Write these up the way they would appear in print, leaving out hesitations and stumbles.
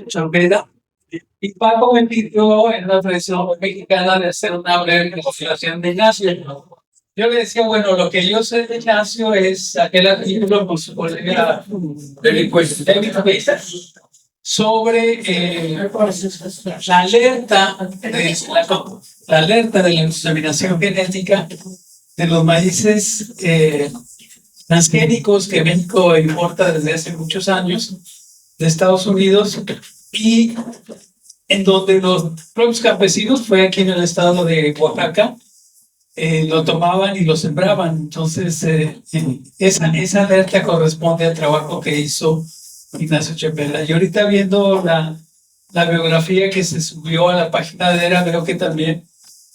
Champera. Y Paco me pidió en la tradición mexicana de hacer una breve presentación de Ignacio. Yo le decía, bueno, lo que yo sé de Ignacio es aquel artículo con su colega David sobre la alerta la alerta de la contaminación genética de los maíces transgénicos que México importa desde hace muchos años de Estados Unidos y en donde los propios campesinos, fue aquí en el estado de Oaxaca, lo tomaban y lo sembraban. Entonces, esa alerta corresponde al trabajo que hizo Ignacio Chapela. Y ahorita viendo la biografía que se subió a la página de ERA, veo que también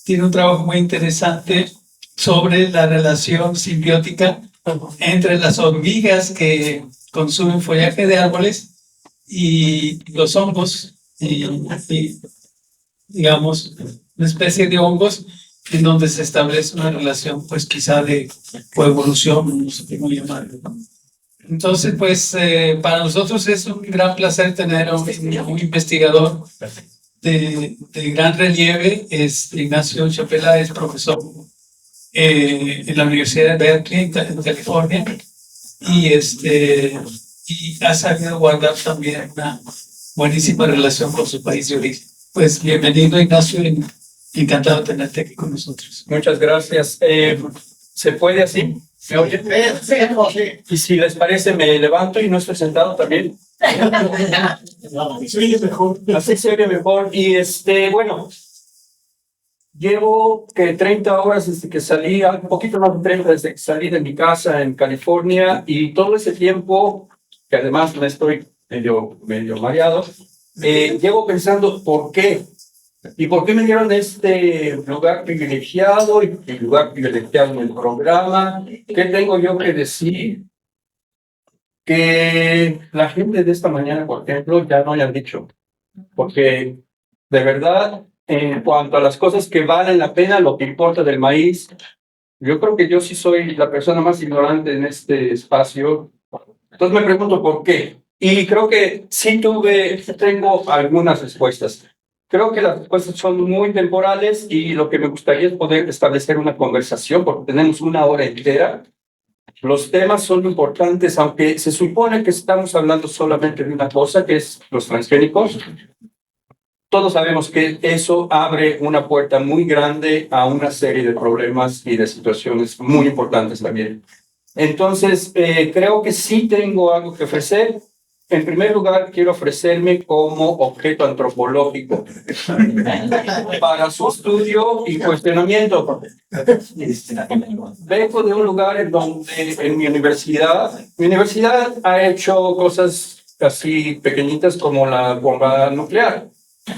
tiene un trabajo muy interesante sobre la relación simbiótica entre las hormigas que consumen follaje de árboles y los hongos, y digamos, una especie de hongos en donde se establece una relación, pues quizá de coevolución, no sé cómo llamarlo. Entonces, pues para nosotros es un gran placer tener a un investigador de gran relieve. Ignacio Chapela es profesor en la Universidad de Berkeley, en California, y ha sabido guardar también una buenísima relación con su país de origen. Pues bienvenido, Ignacio, encantado de tenerte aquí con nosotros. Muchas gracias. ¿Se puede así? ¿Me oyen? Sí. Y si les parece, me levanto y no estoy sentado también. Sí, mejor. Así se oye mejor. Y bueno, llevo 30 horas desde que salí, un poquito más de 30 desde que salí de mi casa en California, y todo ese tiempo, que además me estoy medio mareado, llevo pensando por qué. ¿Y por qué me dieron este lugar privilegiado y el lugar privilegiado en el programa? ¿Qué tengo yo que decir? Que la gente de esta mañana, por ejemplo, ya no hayan dicho. Porque, de verdad, en cuanto a las cosas que valen la pena, lo que importa del maíz, yo creo que yo sí soy la persona más ignorante en este espacio. Entonces me pregunto por qué. Y creo que sí tengo algunas respuestas. Creo que las respuestas son muy temporales y lo que me gustaría es poder establecer una conversación, porque tenemos una hora entera. Los temas son importantes, aunque se supone que estamos hablando solamente de una cosa, que es los transgénicos. Todos sabemos que eso abre una puerta muy grande a una serie de problemas y de situaciones muy importantes también. Entonces, creo que sí tengo algo que ofrecer. En primer lugar, quiero ofrecerme como objeto antropológico para su estudio y cuestionamiento. Vengo de un lugar en donde en mi universidad ha hecho cosas así pequeñitas como la bomba nuclear,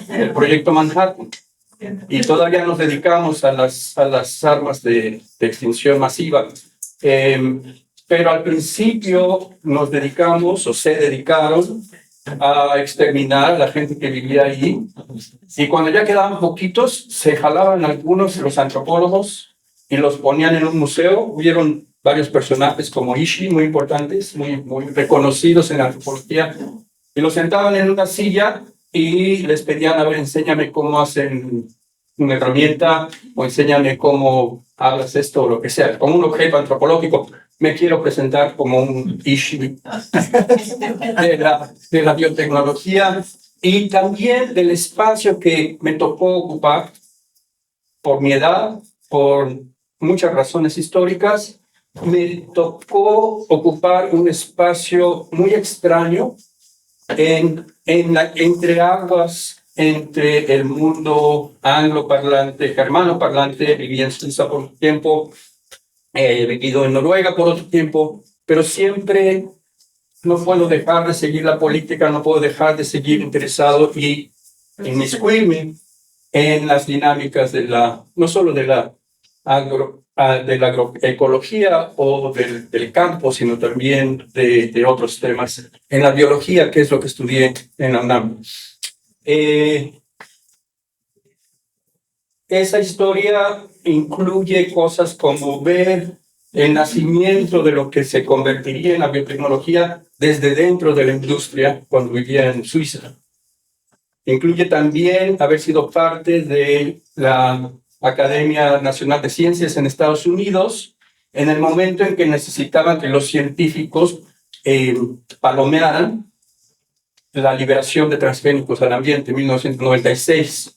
el proyecto Manhattan, y todavía nos dedicamos a las armas de extinción masiva. Pero al principio nos dedicamos, o se dedicaron, a exterminar a la gente que vivía ahí. Y cuando ya quedaban poquitos, se jalaban algunos, los antropólogos, y los ponían en un museo. Hubieron varios personajes como Ishi, muy importantes, muy reconocidos en la antropología, y los sentaban en una silla y les pedían, a ver, enséñame cómo hacen una herramienta, o enséñame cómo hablas esto, o lo que sea, como un objeto antropológico. Me quiero presentar como un Ishi de la biotecnología y también del espacio que me tocó ocupar por mi edad, por muchas razones históricas. Me tocó ocupar un espacio muy extraño entre aguas, entre el mundo angloparlante, germanoparlante. Viví en Suiza por un tiempo, he vivido en Noruega por otro tiempo, pero siempre no puedo dejar de seguir la política, no puedo dejar de seguir interesado y inmiscuirme en las dinámicas no solo de la agroecología o del campo, sino también de otros temas. En la biología, que es lo que estudié en la UNAM. Esa historia incluye cosas como ver el nacimiento de lo que se convertiría en la biotecnología desde dentro de la industria cuando vivía en Suiza. Incluye también haber sido parte de la Academia Nacional de Ciencias en Estados Unidos en el momento en que necesitaban que los científicos palomearan la liberación de transgénicos al ambiente en 1996.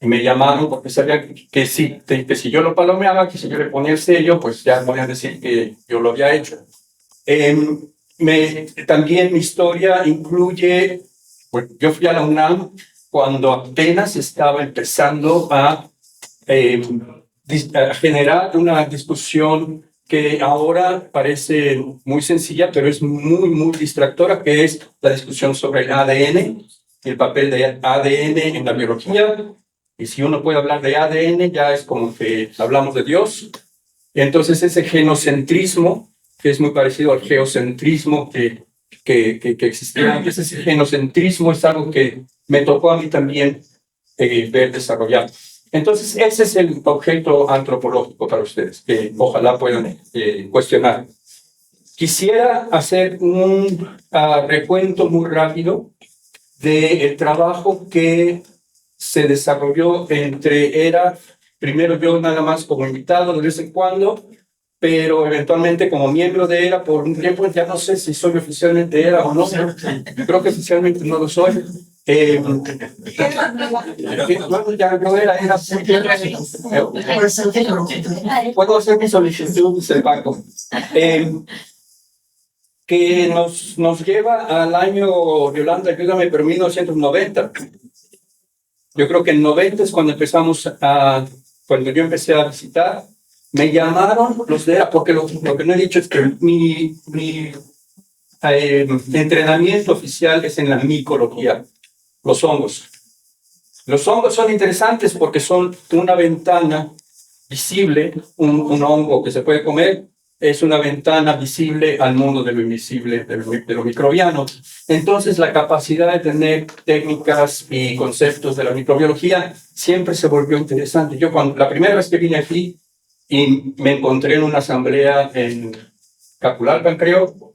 Y me llamaron porque sabían que si yo lo palomeaba, que si yo le ponía el sello, pues ya podían decir que yo lo había hecho. También mi historia incluye, pues, yo fui a la UNAM cuando apenas estaba empezando a generar una discusión que ahora parece muy sencilla, pero es muy, muy distractora, que es la discusión sobre el ADN, el papel del ADN en la biología. Y si uno puede hablar de ADN, ya es como que hablamos de Dios. Y entonces ese genocentrismo, que es muy parecido al geocentrismo que existía antes, ese genocentrismo es algo que me tocó a mí también ver desarrollado. Entonces ese es el objeto antropológico para ustedes, que ojalá puedan cuestionar. Quisiera hacer un recuento muy rápido del trabajo que se desarrolló primero yo nada más como invitado de vez en cuando, pero eventualmente como miembro de ERA por un tiempo. Ya no sé si soy oficialmente ERA o no, creo que oficialmente no lo soy. Ya yo era puedo hacer mi solicitud, se pago. Que nos lleva al año, Yolanda, ayúdame, pero 1990. Yo creo que en 90 es cuando cuando yo empecé a visitar, me llamaron los de ERA, porque lo que no he dicho es que mi entrenamiento oficial es en la micología, los hongos. Los hongos son interesantes porque son una ventana visible, un hongo que se puede comer, es una ventana visible al mundo de lo invisible, de lo microbiano. Entonces, la capacidad de tener técnicas y conceptos de la microbiología siempre se volvió interesante. Yo la primera vez que vine aquí y me encontré en una asamblea en Capulalpan, creo,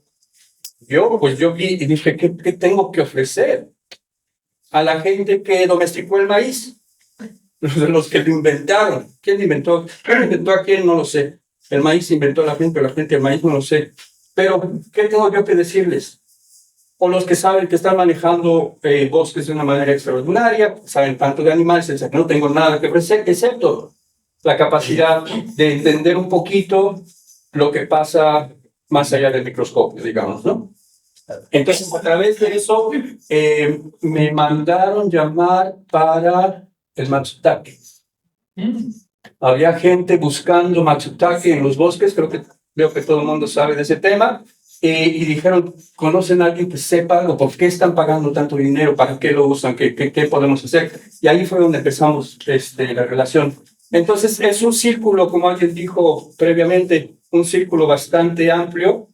yo vi y dije, ¿qué tengo que ofrecer a la gente que domesticó el maíz? Los que lo inventaron. ¿Quién lo inventó? ¿Quién inventó a quién? No lo sé. El maíz inventó a la gente, pero la gente el maíz no lo sé. Pero, ¿qué tengo yo que decirles? O los que saben que están manejando bosques de una manera extraordinaria, saben tanto de animales, etc. No tengo nada que ofrecer, excepto la capacidad de entender un poquito lo que pasa más allá del microscopio, digamos, ¿no? Entonces, a través de eso, me mandaron llamar para el Matsutake. Había gente buscando Matsutake en los bosques, veo que todo el mundo sabe de ese tema, y dijeron, ¿conocen a alguien que sepa o por qué están pagando tanto dinero? ¿Para qué lo usan? ¿Qué podemos hacer? Y ahí fue donde empezamos la relación. Entonces, es un círculo, como alguien dijo previamente, un círculo bastante amplio.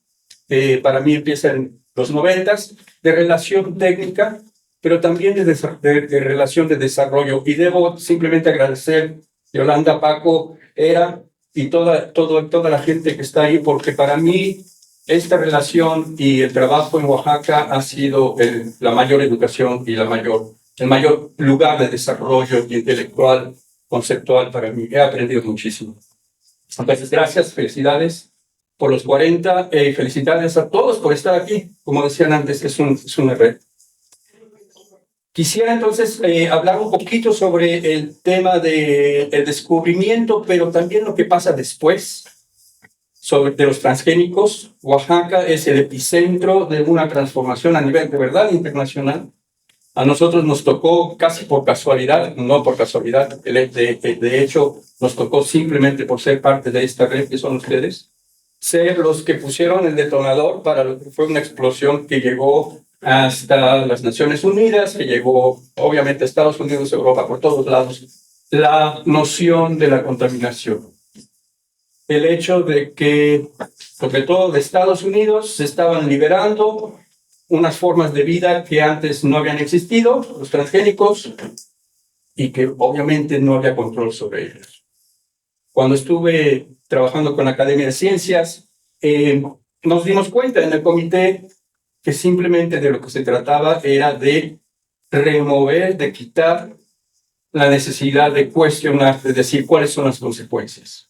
Para mí empieza en los 90s, de relación técnica, pero también de relación de desarrollo. Y debo simplemente agradecer Yolanda, Paco, ERA y toda la gente que está ahí, porque para mí esta relación y el trabajo en Oaxaca ha sido la mayor educación y el mayor lugar de desarrollo intelectual, conceptual para mí. He aprendido muchísimo. Entonces, gracias, felicidades por los 40 y felicidades a todos por estar aquí. Como decían antes, es un reto. Quisiera entonces hablar un poquito sobre el tema del descubrimiento, pero también lo que pasa después de los transgénicos. Oaxaca es el epicentro de una transformación a nivel de verdad internacional. A nosotros nos tocó casi por casualidad, no por casualidad, de hecho nos tocó simplemente por ser parte de esta red que son ustedes, ser los que pusieron el detonador para lo que fue una explosión que llegó hasta las Naciones Unidas, que llegó obviamente a Estados Unidos, Europa, por todos lados, la noción de la contaminación. El hecho de que, sobre todo de Estados Unidos, se estaban liberando unas formas de vida que antes no habían existido, los transgénicos, y que obviamente no había control sobre ellos. Cuando estuve trabajando con la Academia de Ciencias, nos dimos cuenta en el comité que simplemente de lo que se trataba era de remover, de quitar la necesidad de cuestionar, de decir cuáles son las consecuencias.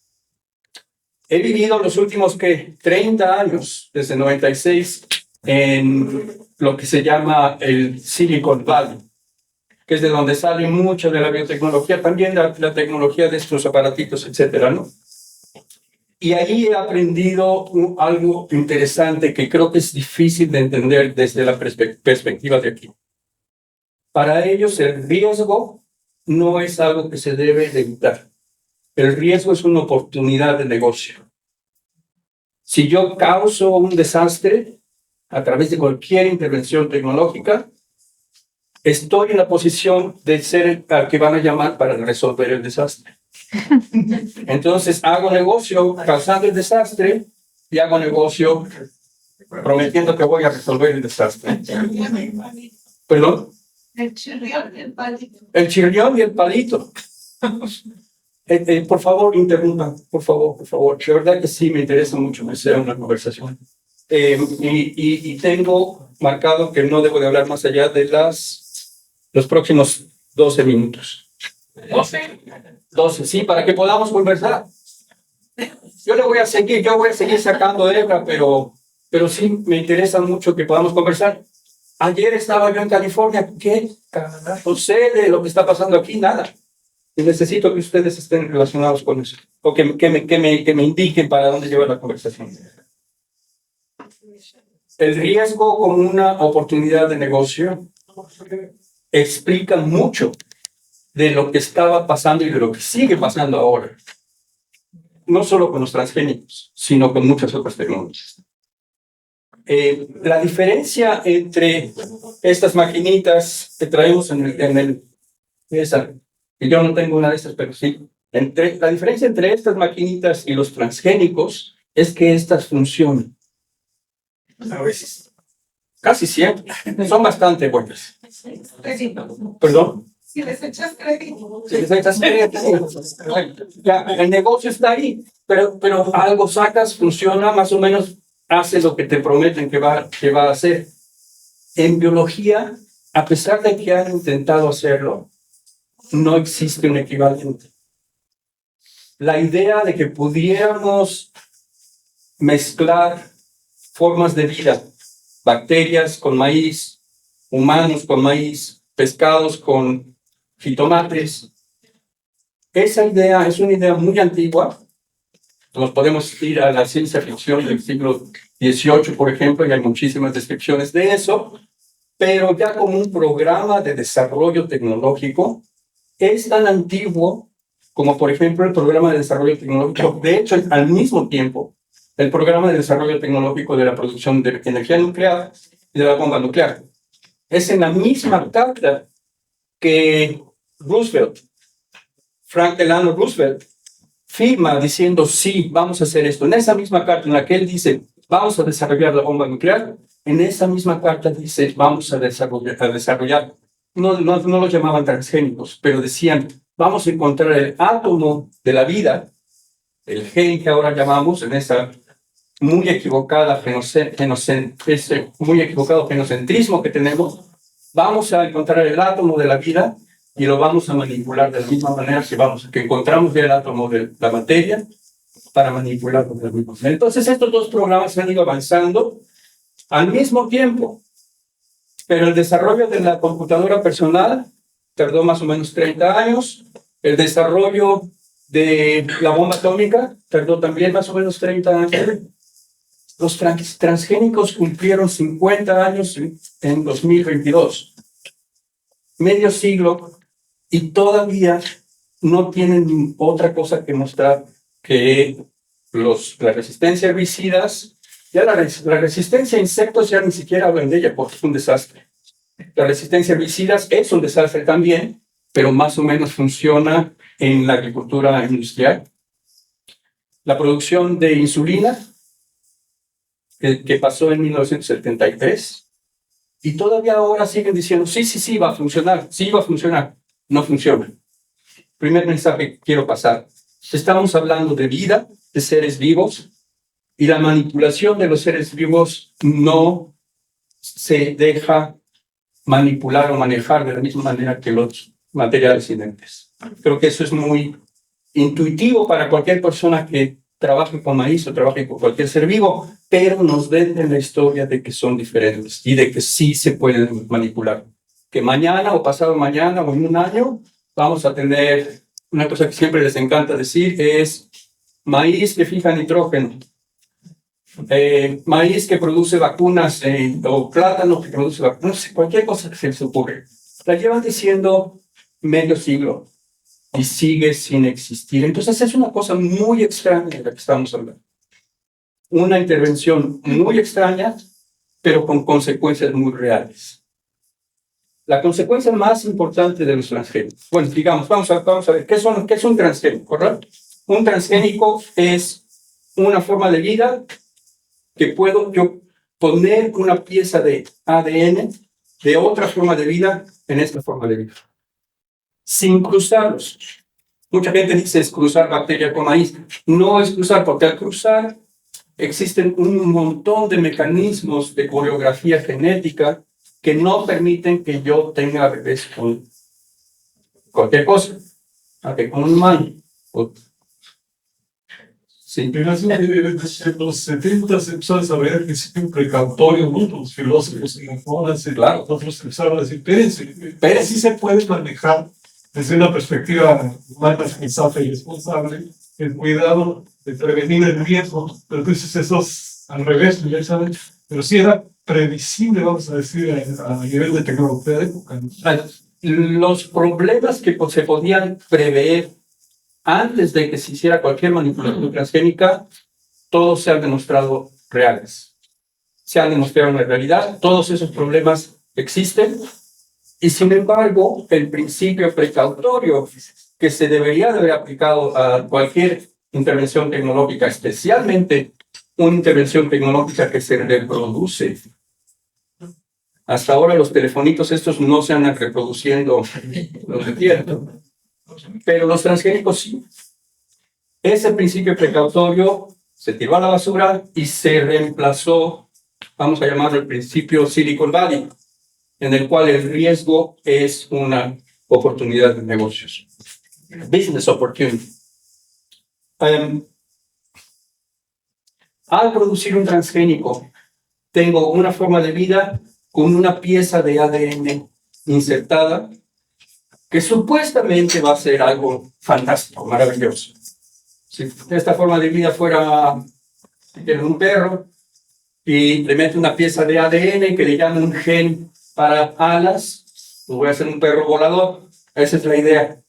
He vivido los últimos 30 años, desde 96, en lo que se llama el Silicon Valley, que es de donde sale mucho de la biotecnología, también la tecnología de estos aparatitos, etcétera, ¿no? Y ahí he aprendido algo interesante que creo que es difícil de entender desde la perspectiva de aquí. Para ellos el riesgo no es algo que se debe de evitar. El riesgo es una oportunidad de negocio. Si yo causo un desastre a través de cualquier intervención tecnológica, estoy en la posición de ser al que van a llamar para resolver el desastre. Entonces hago negocio causando el desastre y hago negocio prometiendo que voy a resolver el desastre. ¿Perdón? El chirrión y el palito. El chirrión y el palito. Por favor, interrumpan, por favor. De verdad que sí me interesa mucho que sea una conversación. Y tengo marcado que no debo de hablar más allá de los próximos 12 minutos. 12, sí, para que podamos conversar. Yo voy a seguir sacando hebra, pero sí me interesa mucho que podamos conversar. Ayer estaba yo en California. ¿Qué carajo sé de lo que está pasando aquí? Nada. Y necesito que ustedes estén relacionados con eso. O que me indiquen para dónde llevar la conversación. El riesgo como una oportunidad de negocio explica mucho de lo que estaba pasando y de lo que sigue pasando ahora. No solo con los transgénicos, sino con muchas otras tecnologías. La diferencia entre estas maquinitas que traemos esa, que yo no tengo una de estas, pero sí, la diferencia entre estas maquinitas y los transgénicos es que estas funcionan. A veces, casi siempre, son bastante buenas. ¿Perdón? Si les echas crédito. Si les echas crédito. Ya, el negocio está ahí, pero algo sacas, funciona, más o menos hace lo que te prometen que va a hacer. En biología, a pesar de que han intentado hacerlo, no existe un equivalente. La idea de que pudiéramos mezclar formas de vida, bacterias con maíz, humanos con maíz, pescados con jitomates, esa idea es una idea muy antigua. Nos podemos ir a la ciencia ficción del siglo XVIII, por ejemplo, y hay muchísimas descripciones de eso, pero ya como un programa de desarrollo tecnológico es tan antiguo como, por ejemplo, el programa de desarrollo tecnológico. De hecho, al mismo tiempo, el programa de desarrollo tecnológico de la producción de energía nuclear y de la bomba nuclear. Es en la misma carta que Frank Delano Roosevelt, firma diciendo, sí, vamos a hacer esto. En esa misma carta en la que él dice, vamos a desarrollar la bomba nuclear, en esa misma carta dice, vamos a desarrollar, no lo llamaban transgénicos, pero decían, vamos a encontrar el átomo de la vida, el gen que ahora llamamos, en esa muy equivocada muy equivocado genocentrismo que tenemos, vamos a encontrar el átomo de la vida y lo vamos a manipular de la misma manera que encontramos el átomo de la materia para manipularlo de la misma manera. Entonces estos dos programas han ido avanzando al mismo tiempo, pero el desarrollo de la computadora personal tardó más o menos 30 años, el desarrollo de la bomba atómica tardó también más o menos 30 años. Los transgénicos cumplieron 50 años en 2022, medio siglo, y todavía no tienen otra cosa que mostrar que la resistencia a herbicidas. Ya la resistencia a insectos ya ni siquiera hablan de ella porque es un desastre. La resistencia a herbicidas es un desastre también, pero más o menos funciona en la agricultura industrial. La producción de insulina, que pasó en 1973, y todavía ahora siguen diciendo, sí, va a funcionar, sí va a funcionar. No funciona. Primer mensaje que quiero pasar. Estamos hablando de vida, de seres vivos, y la manipulación de los seres vivos no se deja manipular o manejar de la misma manera que los materiales inherentes. Creo que eso es muy intuitivo para cualquier persona que trabaje con maíz o trabaje con cualquier ser vivo, pero nos venden la historia de que son diferentes y de que sí se pueden manipular. Que mañana o pasado mañana o en un año vamos a tener una cosa que siempre les encanta decir, es maíz que fija nitrógeno, maíz que produce vacunas, o plátano que produce vacunas, cualquier cosa que se les ocurre. La llevan diciendo medio siglo y sigue sin existir. Entonces es una cosa muy extraña de la que estamos hablando. Una intervención muy extraña, pero con consecuencias muy reales. La consecuencia más importante de los transgénicos. Bueno, digamos, vamos a ver, ¿qué es un transgénico? ¿Correcto? Un transgénico es una forma de vida que puedo yo poner una pieza de ADN de otra forma de vida en esta forma de vida, sin cruzarlos. Mucha gente dice es cruzar bacteria con maíz. No es cruzar, porque al cruzar existen un montón de mecanismos de coreografía genética que no permiten que yo tenga bebés con cualquier cosa, con un humano. Sí. En los 70 se empezó a saber que existe un precautorio, ¿no? Los filósofos y Claro. nosotros empezaron a decir, pero sí se puede manejar desde una perspectiva más responsable y responsable, el cuidado de prevenir el riesgo. Pero entonces eso es al revés, ya saben, pero sí era previsible, vamos a decir, a nivel de tecnología de época, ¿no? Los problemas que se podían prever antes de que se hiciera cualquier manipulación transgénica, todos se han demostrado reales. Se han demostrado en la realidad, todos esos problemas existen, y sin embargo, el principio precautorio que se debería de haber aplicado a cualquier intervención tecnológica, especialmente una intervención tecnológica que se reproduce. Hasta ahora los telefonitos estos no se han reproduciendo lo que quieren, pero los transgénicos sí. Ese principio precautorio se tiró a la basura y se reemplazó, vamos a llamarlo el principio Silicon Valley, en el cual el riesgo es una oportunidad de negocios. Business opportunity. Al producir un transgénico, tengo una forma de vida con una pieza de ADN insertada que supuestamente va a ser algo fantástico, maravilloso. Si esta forma de vida fuera un perro y le meto una pieza de ADN que le llamo un gen para alas, pues voy a hacer un perro volador. Esa es la idea.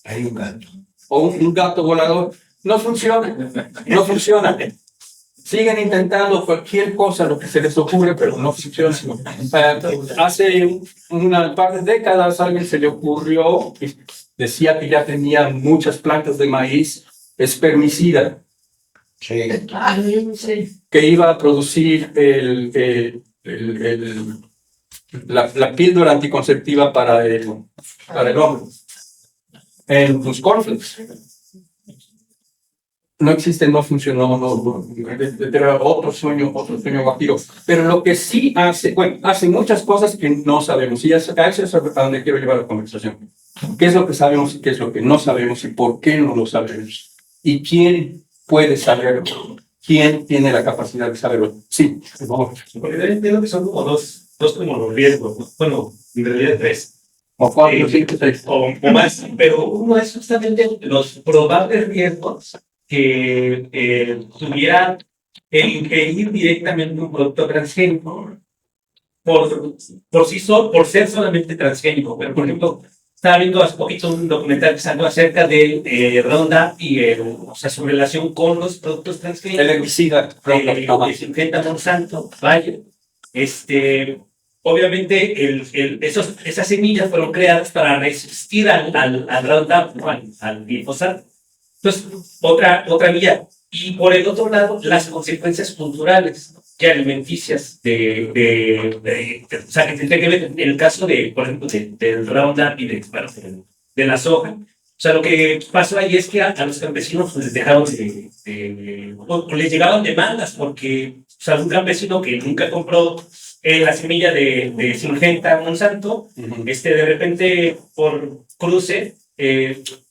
Hay un gato. O un gato volador. No funciona. No funciona. Siguen intentando cualquier cosa, lo que se les ocurre, pero no funciona. Hace una par de décadas a alguien se le ocurrió, y decía que ya tenía muchas plantas de maíz espermicida, Sí. que iba a producir la píldora anticonceptiva para el hombre, en los cornflakes. No existe, no funcionó, era otro sueño guajiro. Pero lo que sí hace, hace muchas cosas que no sabemos, y a eso es a donde quiero llevar la conversación. ¿Qué es lo que sabemos y qué es lo que no sabemos y por qué no lo sabemos? ¿Y quién puede saberlo? ¿Quién tiene la capacidad de saberlo? Sí, por favor. Entiendo que son como dos como los riesgos, ¿no? Bueno, en realidad tres. O cuatro, cinco, seis. O más, pero uno es justamente los probables riesgos que tuviera el ingerir directamente un producto transgénico por ser solamente transgénico. Pero, por ejemplo, estaba viendo hace poquito un documental que salió acerca de Roundup y su relación con los productos transgénicos. El herbicida Que se intenta Monsanto, Bayer. Obviamente, esas semillas fueron creadas para resistir al Roundup, al glifosato. Entonces, otra vía. Y por el otro lado, las consecuencias culturales y alimenticias o sea, que tendría que ver en el caso por ejemplo, del Roundup y de la soja. O sea, lo que pasó ahí es que a los campesinos les dejaron les llegaban demandas porque, o sea, un campesino que nunca compró la semilla de Syngenta Monsanto, de repente por cruce,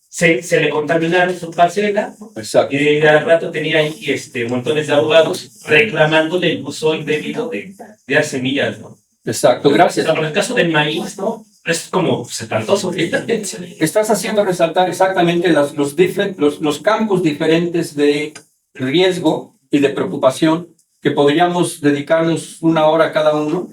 se le contaminaron su parcela Exacto. y al rato tenía ahí montones de abogados reclamándole el uso indebido de las semillas, ¿no? Exacto, gracias. Pero en el caso del maíz, ¿no? Es como espantoso. Estás haciendo resaltar exactamente los campos diferentes de riesgo y de preocupación que podríamos dedicarnos una hora a cada uno.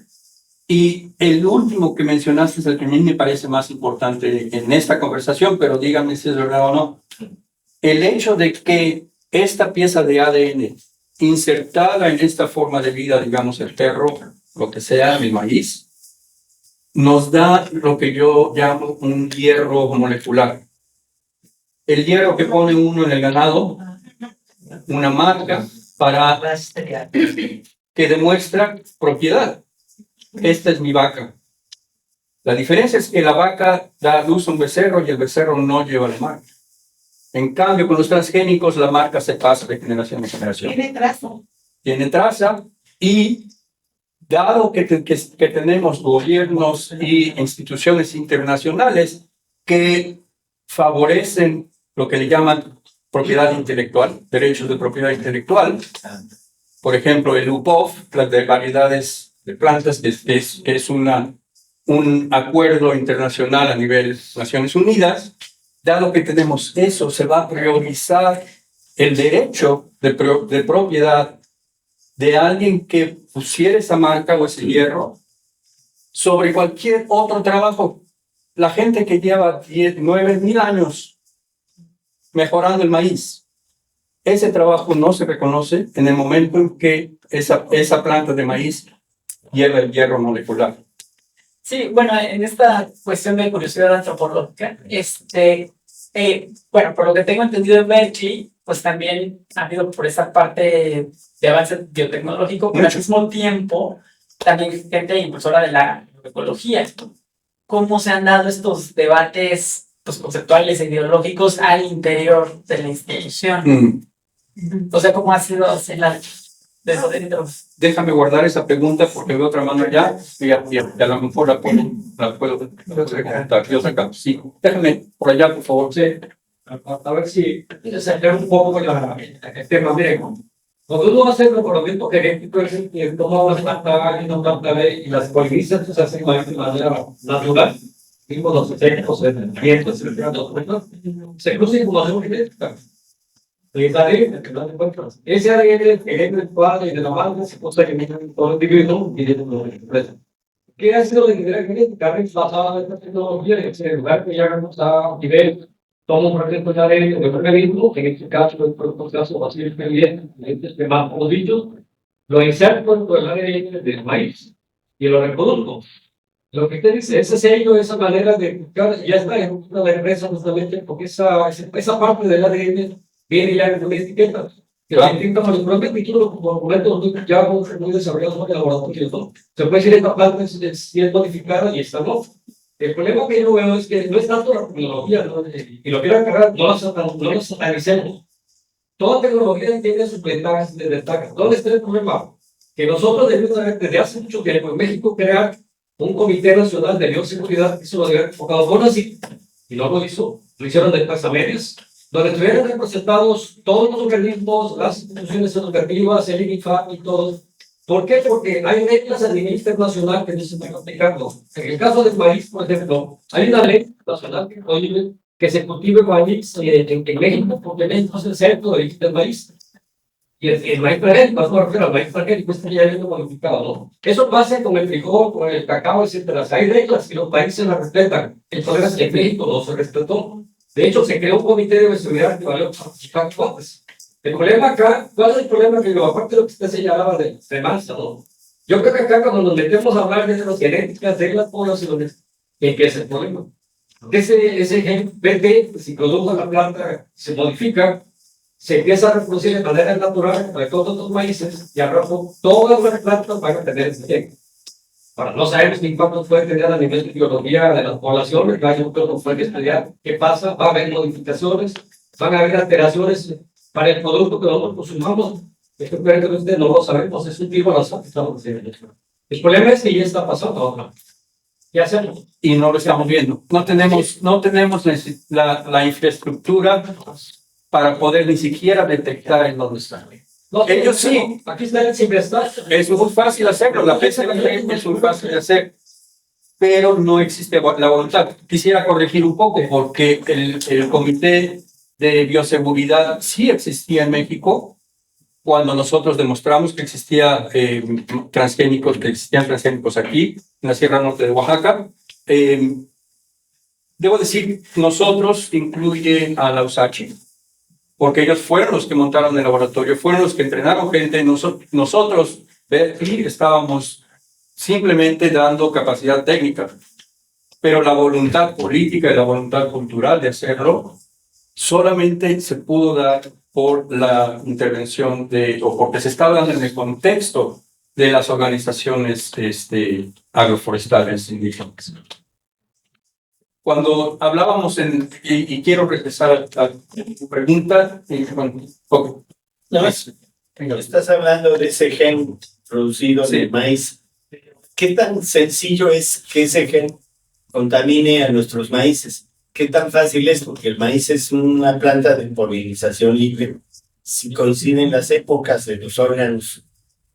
Y el último que mencionaste es el que a mí me parece más importante en esta conversación, pero díganme si es verdad o no. El hecho de que esta pieza de ADN insertada en esta forma de vida, digamos el perro, lo que sea, el maíz, nos da lo que yo llamo un hierro molecular. El hierro que pone uno en el ganado, una marca para que demuestra propiedad. Esta es mi vaca. La diferencia es que la vaca da a luz a un becerro y el becerro no lleva la marca. En cambio, con los transgénicos, la marca se pasa de generación en generación. Tiene trazo. Tiene traza y dado que tenemos gobiernos y instituciones internacionales que favorecen lo que le llaman propiedad intelectual, derechos de propiedad intelectual, por ejemplo, el UPOV, las de variedades de plantas, es un acuerdo internacional a nivel Naciones Unidas. Dado que tenemos eso, se va a priorizar el derecho de propiedad de alguien que pusiera esa marca o ese hierro sobre cualquier otro trabajo. La gente que lleva 9.000 años mejorando el maíz, ese trabajo no se reconoce en el momento en que esa planta de maíz lleva el hierro molecular. Sí, bueno, en esta cuestión de curiosidad antropológica, bueno, por lo que tengo entendido en Berkeley, pues también ha habido por esa parte de avance biotecnológico, pero al mismo tiempo también gente impulsora de la ecología. ¿Cómo se han dado estos debates pues, conceptuales e ideológicos al interior de la institución? O sea, ¿cómo ha sido desde dentro? Déjame guardar esa pregunta porque veo otra mano allá y a lo mejor la puedo preguntar. Yo acá. Sí, déjame por allá, por favor. Sí, a ver si sacar un poco el tema. Miren, cuando uno hace el mejoramiento genético, es el que toma una planta A y una planta B y las polinizas se hacen de manera natural. Mismo los insectos, el viento, se cruza información genética. Ese ADN del padre y de la madre se puso en todo el individuo y de la empresa. ¿Qué ha sido la ingeniería genética? Basada en esta tecnología, en lugar que llegamos a nivel, tomo un fragmento de ADN de un organismo, en este caso, así es más rodillos, lo inserto en el ADN del maíz y lo reproduzco. Lo que usted dice, ese sello, esa manera de ya está en una empresa justamente porque esa parte del ADN viene ya en una etiqueta. Que la etiqueta molecularmente y todos los documentos ya muy desarrollados en el laboratorio. ¿No? Se puede decir esta planta es modificada y esta no. El problema que yo veo es que no es tanto la tecnología, ¿no? Y lo quiero aclarar, no lo satanicemos. Toda tecnología tiene sus ventajas y desventajas. ¿Dónde está el problema? Que nosotros debemos desde hace mucho tiempo en México crear un Comité Nacional de Bioseguridad que se lo había enfocado por así, y no lo hizo, lo hicieron de empresas medias, donde estuvieron representados todos los organismos, las instituciones educativas, el INIFAP y todos. ¿Por qué? Porque hay reglas a nivel internacional que no se están aplicando. En el caso del maíz, por ejemplo, hay una ley nacional que prohíbe que se cultive maíz en México, porque México es el centro del maíz. Y el maíz transgénico, no me refiero al maíz transgénico, está ya viendo modificado, ¿no? Eso pasa con el frijol, con el cacao, etc. Hay reglas y los países las respetan. El problema es que en México no se respetó. De hecho, se creó un comité de bioseguridad que valió participar todos. El problema acá, ¿cuál es el problema? Que aparte de lo que usted señalaba de masa, ¿no? Yo creo que acá cuando nos metemos a hablar de las genéticas, de las poblaciones, ¿en qué es el problema? Ese gen BT, si produjo la planta, se modifica, se empieza a reproducir de manera natural para todos los maíces y al rato todas las plantas van a tener ese gen. Ahora, no sabemos qué impacto puede tener a nivel de biología de las poblaciones, yo creo que fue que estudiar qué pasa, va a haber modificaciones, van a haber alteraciones para el producto que nosotros consumamos. Esto que usted no lo sabemos, es un tipo de razón que estamos haciendo. El problema es que ya está pasando ahora. ¿Qué hacemos? Y no lo estamos viendo. No tenemos la infraestructura para poder ni siquiera detectar en dónde están. No, Ellos sí. Aquí está, siempre está. Es muy fácil hacerlo, la PCB es muy fácil de hacer, pero no existe la voluntad. Quisiera corregir un poco porque el Comité de Bioseguridad sí existía en México cuando nosotros demostramos que existían transgénicos aquí, en la Sierra Norte de Oaxaca. Debo decir, nosotros incluye a la USACHI, porque ellos fueron los que montaron el laboratorio, fueron los que entrenaron gente. Nosotros estábamos simplemente dando capacidad técnica, pero la voluntad política y la voluntad cultural de hacerlo solamente se pudo dar por la intervención o porque se estaba dando en el contexto de las organizaciones agroforestales indígenas. Cuando hablábamos y quiero regresar a tu pregunta, Estás hablando de ese gen producido en Sí. el maíz. ¿Qué tan sencillo es que ese gen contamine a nuestros maíces? ¿Qué tan fácil es? Porque el maíz es una planta de polinización libre. Si coinciden las épocas de los órganos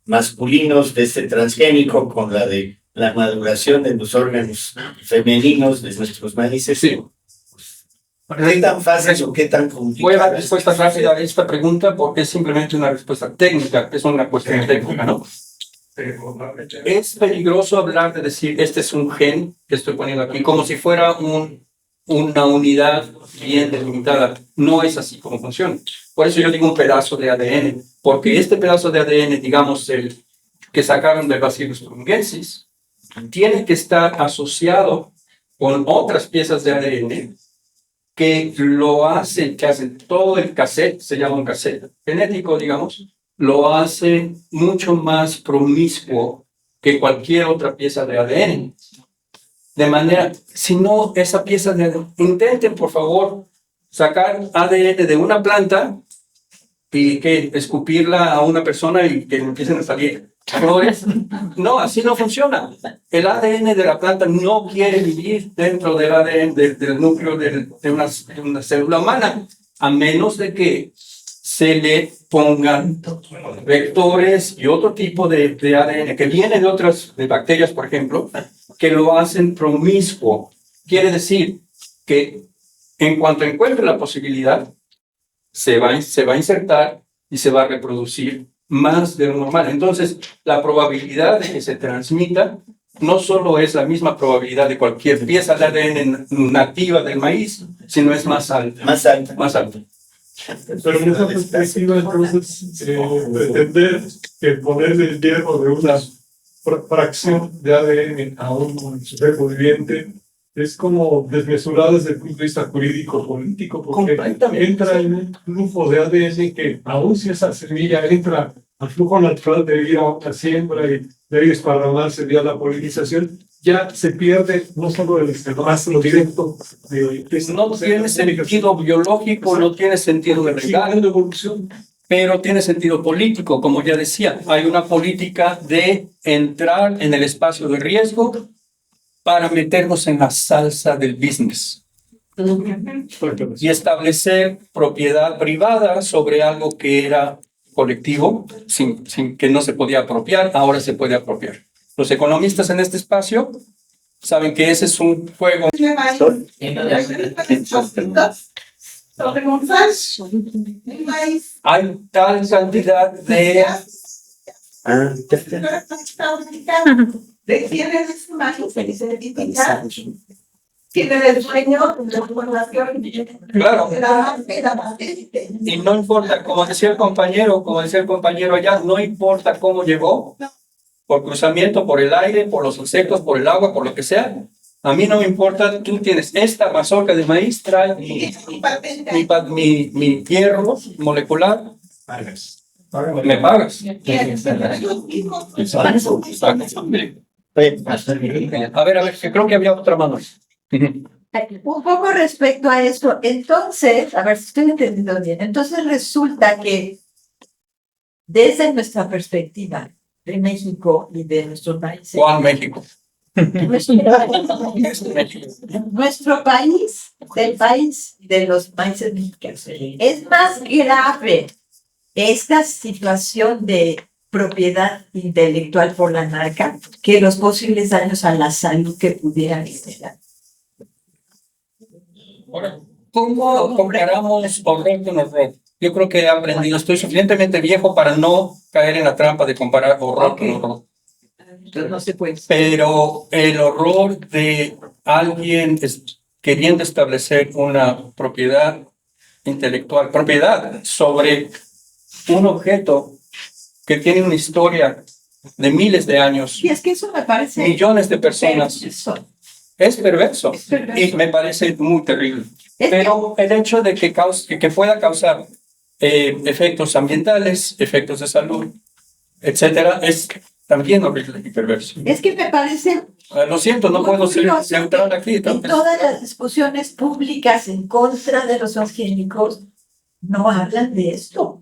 masculinos de este transgénico con la de la maduración de los órganos femeninos de nuestros maíces, Sí. ¿qué tan fácil o qué tan complicado? Voy a dar respuesta rápida a esta pregunta porque es simplemente una respuesta técnica, es una cuestión técnica, ¿no? Es peligroso hablar de decir, este es un gen que estoy poniendo aquí, como si fuera una unidad bien delimitada. No es así como funciona. Por eso yo digo un pedazo de ADN, porque este pedazo de ADN, digamos, el que sacaron del Bacillus thuringiensis, tiene que estar asociado con otras piezas de ADN que hacen todo el cassette, se llama un cassette genético, digamos, lo hace mucho más promiscuo que cualquier otra pieza de ADN. De manera, si no, esa pieza de ADN, intenten por favor sacar ADN de una planta y que escupirla a una persona y que empiecen a salir flores. No, así no funciona. El ADN de la planta no quiere vivir dentro del ADN, del núcleo de una célula humana, a menos de que se le pongan vectores y otro tipo de ADN que viene de bacterias, por ejemplo, que lo hacen promiscuo. Quiere decir que en cuanto encuentre la posibilidad, se va a insertar y se va a reproducir más de lo normal. Entonces, la probabilidad de que se transmita no solo es la misma probabilidad de cualquier pieza de ADN nativa del maíz, sino es más alta. Más alta. Más alta. Pero en esa perspectiva, entonces, pretender que ponerle el hierro de una fracción de ADN a un sujeto viviente es como desmesurado desde el punto de vista jurídico-político, porque entra en un flujo de ADN que, aun si esa semilla entra al flujo natural de ir a una siembra y de ir desparramarse vía la polinización, ya se pierde no solo el rastro directo No tiene sentido biológico, no tiene sentido de legal, evolución. pero tiene sentido político, como ya decía. Hay una política de entrar en el espacio de riesgo para meternos en la salsa del business y establecer propiedad privada sobre algo que era colectivo, sin que no se podía apropiar, ahora se puede apropiar. Los economistas en este espacio saben que ese es un juego. Hay tal cantidad de... ¿De quién es ese maíz? ¿Quién es el dueño de la población? Claro. La Y no importa, como decía el compañero allá, no importa cómo llegó, por cruzamiento, por el aire, por los insectos, por el agua, por lo que sea. A mí no me importa, tú tienes esta mazorca de maíz, trae mi hierro molecular, me pagas. A ver, que creo que había otra mano. Un poco respecto a eso, entonces, a ver si estoy entendiendo bien, entonces resulta que desde nuestra perspectiva, de México y de nuestro país. ¿Cuál México? Nuestro, nuestro país, del país de los países mexicanos, es más grave esta situación de propiedad intelectual por la narca que los posibles daños a la salud que pudieran generar. ¿Cómo comparamos horror con horror? Yo creo que he aprendido, estoy suficientemente viejo para no caer en la trampa de comparar horror con horror. Entonces no se puede. Pero el horror de alguien queriendo establecer una propiedad intelectual, propiedad sobre un objeto que tiene una historia de miles de años, Y es que eso me parece millones de personas, perverso. es perverso Es perverso. y me parece muy terrible. Es que- Pero el hecho de que pueda causar efectos ambientales, efectos de salud, etcétera, es también horrible y perverso. Es que me parece Lo siento, no muy puedo ser curioso neutral aquí. que en entonces. todas las discusiones públicas en contra de los transgénicos no hablan de esto.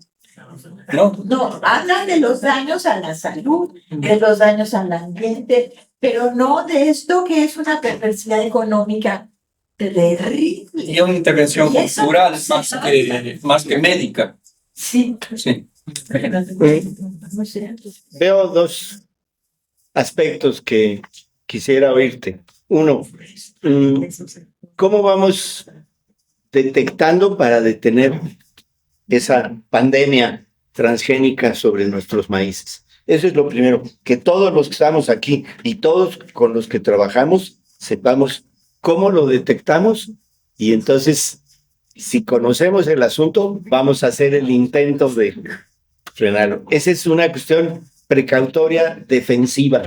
No, No, hablan de los daños a la salud, de los daños al ambiente, pero no de esto que es una perversidad económica terrible. y una intervención Y eso cultural no se más que médica. Sí. Sí. No sé. Veo dos aspectos que quisiera oírte. Uno, ¿cómo vamos detectando para detener esa pandemia transgénica sobre nuestros maíces? Eso es lo primero, que todos los que estamos aquí y todos con los que trabajamos sepamos cómo lo detectamos y entonces, si conocemos el asunto, vamos a hacer el intento de frenarlo. Esa es una cuestión precautoria defensiva.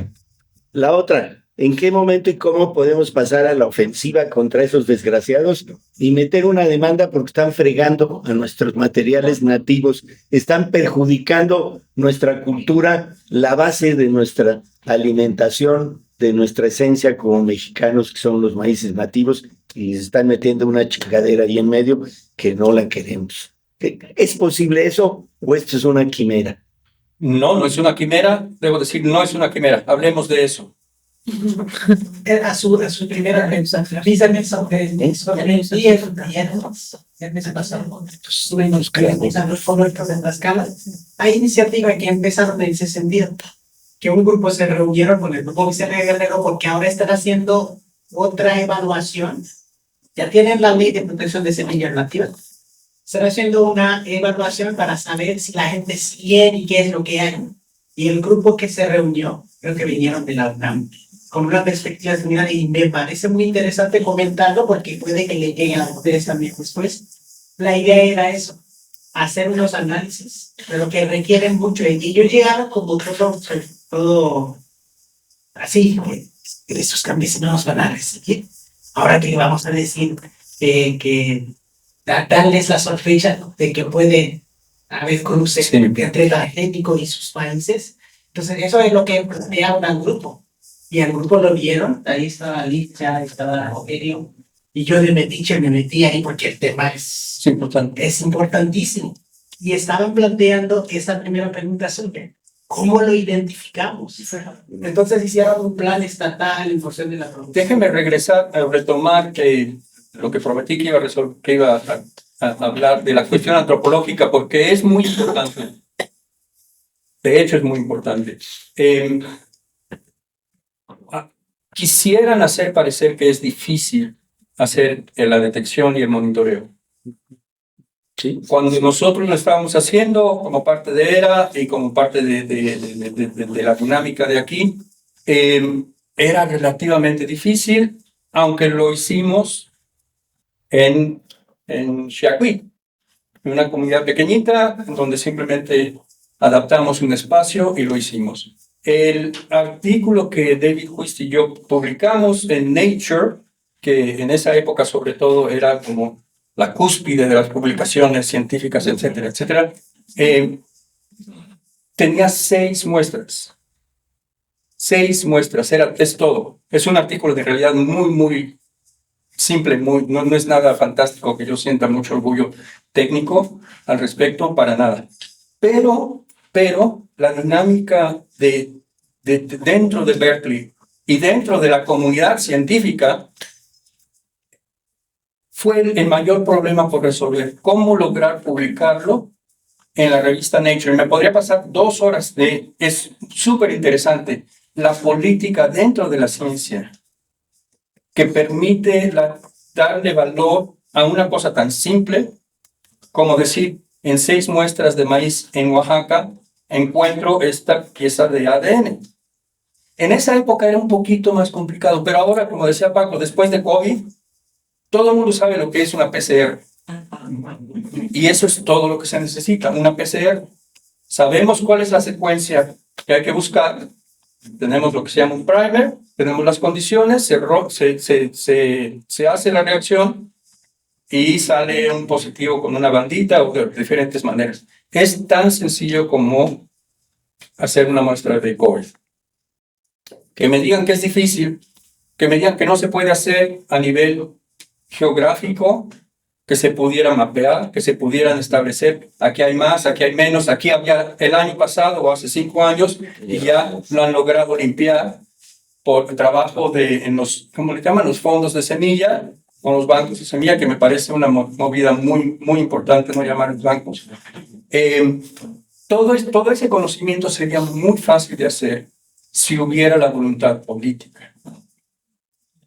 La otra, ¿en qué momento y cómo podemos pasar a la ofensiva contra esos desgraciados y meter una demanda porque están fregando a nuestros materiales nativos, están perjudicando nuestra cultura, la base de nuestra alimentación, de nuestra esencia como mexicanos, que son los maíces nativos, y les están metiendo una chingadera ahí en medio que no la queremos? ¿Es posible eso o esto es una quimera? No, no es una quimera. Debo decir, no es una quimera. Hablemos de eso. A su primera precisamente sobre el mes pasado, estuvimos con nuestros en las cámaras. Hay iniciativas que empezaron en ese sentido, que un grupo se reunieron con el grupo Vicente Guerrero porque ahora están haciendo otra evaluación. Ya tienen la ley de protección de semillas nativas. Están haciendo una evaluación para saber si la gente quiere y qué es lo que hay. Y el grupo que se reunió, creo que vinieron de la UNAM, con una perspectiva similar, y me parece muy interesante comentarlo porque puede que le lleguen a ustedes también después. La idea era eso, hacer unos análisis, pero que requieren mucho. Y ellos llegaron como todo así, que esos campesinos nos van a recibir. Ahora que le vamos a decir que darles la sorpresa, ¿no?, de que puede haber cruces entre el Atlético y sus países. Entonces, eso es lo que plantea un grupo. Y al grupo lo vieron, ahí estaba Alicia, estaba Rogelio, y yo de metiche me metí ahí porque el tema es importante. Es importantísimo. Y estaban planteando esa primera pregunta sobre cómo lo identificamos. Entonces hicieron un plan estatal en función de la producción. Déjenme regresar a retomar lo que prometí que iba a hablar de la cuestión antropológica, porque es muy importante. De hecho, es muy importante. Quisieran hacer parecer que es difícil hacer la detección y el monitoreo. ¿Sí? Cuando nosotros lo estábamos haciendo como parte de ERA y como parte de la dinámica de aquí, era relativamente difícil, aunque lo hicimos en Xiacuí, una comunidad pequeñita donde simplemente adaptamos un espacio y lo hicimos. El artículo que David Huist y yo publicamos en Nature, que en esa época sobre todo era como la cúspide de las publicaciones científicas, etcétera, etcétera, tenía 6 muestras. 6 muestras, es todo. Es un artículo de realidad muy, muy simple, no es nada fantástico que yo sienta mucho orgullo técnico al respecto, para nada. Pero la dinámica de dentro de Berkeley y dentro de la comunidad científica fue el mayor problema por resolver. ¿Cómo lograr publicarlo en la revista Nature? Me podría pasar 2 horas es súper interesante, la política dentro de la ciencia que permite darle valor a una cosa tan simple como decir, en 6 muestras de maíz en Oaxaca encuentro esta pieza de ADN. En esa época era un poquito más complicado, pero ahora, como decía Paco, después de COVID, todo el mundo sabe lo que es una PCR. Y eso es todo lo que se necesita, una PCR. Sabemos cuál es la secuencia que hay que buscar. Tenemos lo que se llama un primer, tenemos las condiciones, se hace la reacción y sale un positivo con una bandita o de diferentes maneras. Es tan sencillo como hacer una muestra de COVID. Que me digan que es difícil, que me digan que no se puede hacer a nivel geográfico, que se pudiera mapear, que se pudieran establecer, aquí hay más, aquí hay menos, aquí había el año pasado o hace 5 años y ya lo han logrado limpiar por trabajo en los, ¿cómo le llaman? Los fondos de semilla o los bancos de semilla, que me parece una movida muy, muy importante no llamar los bancos. Todo ese conocimiento sería muy fácil de hacer si hubiera la voluntad política.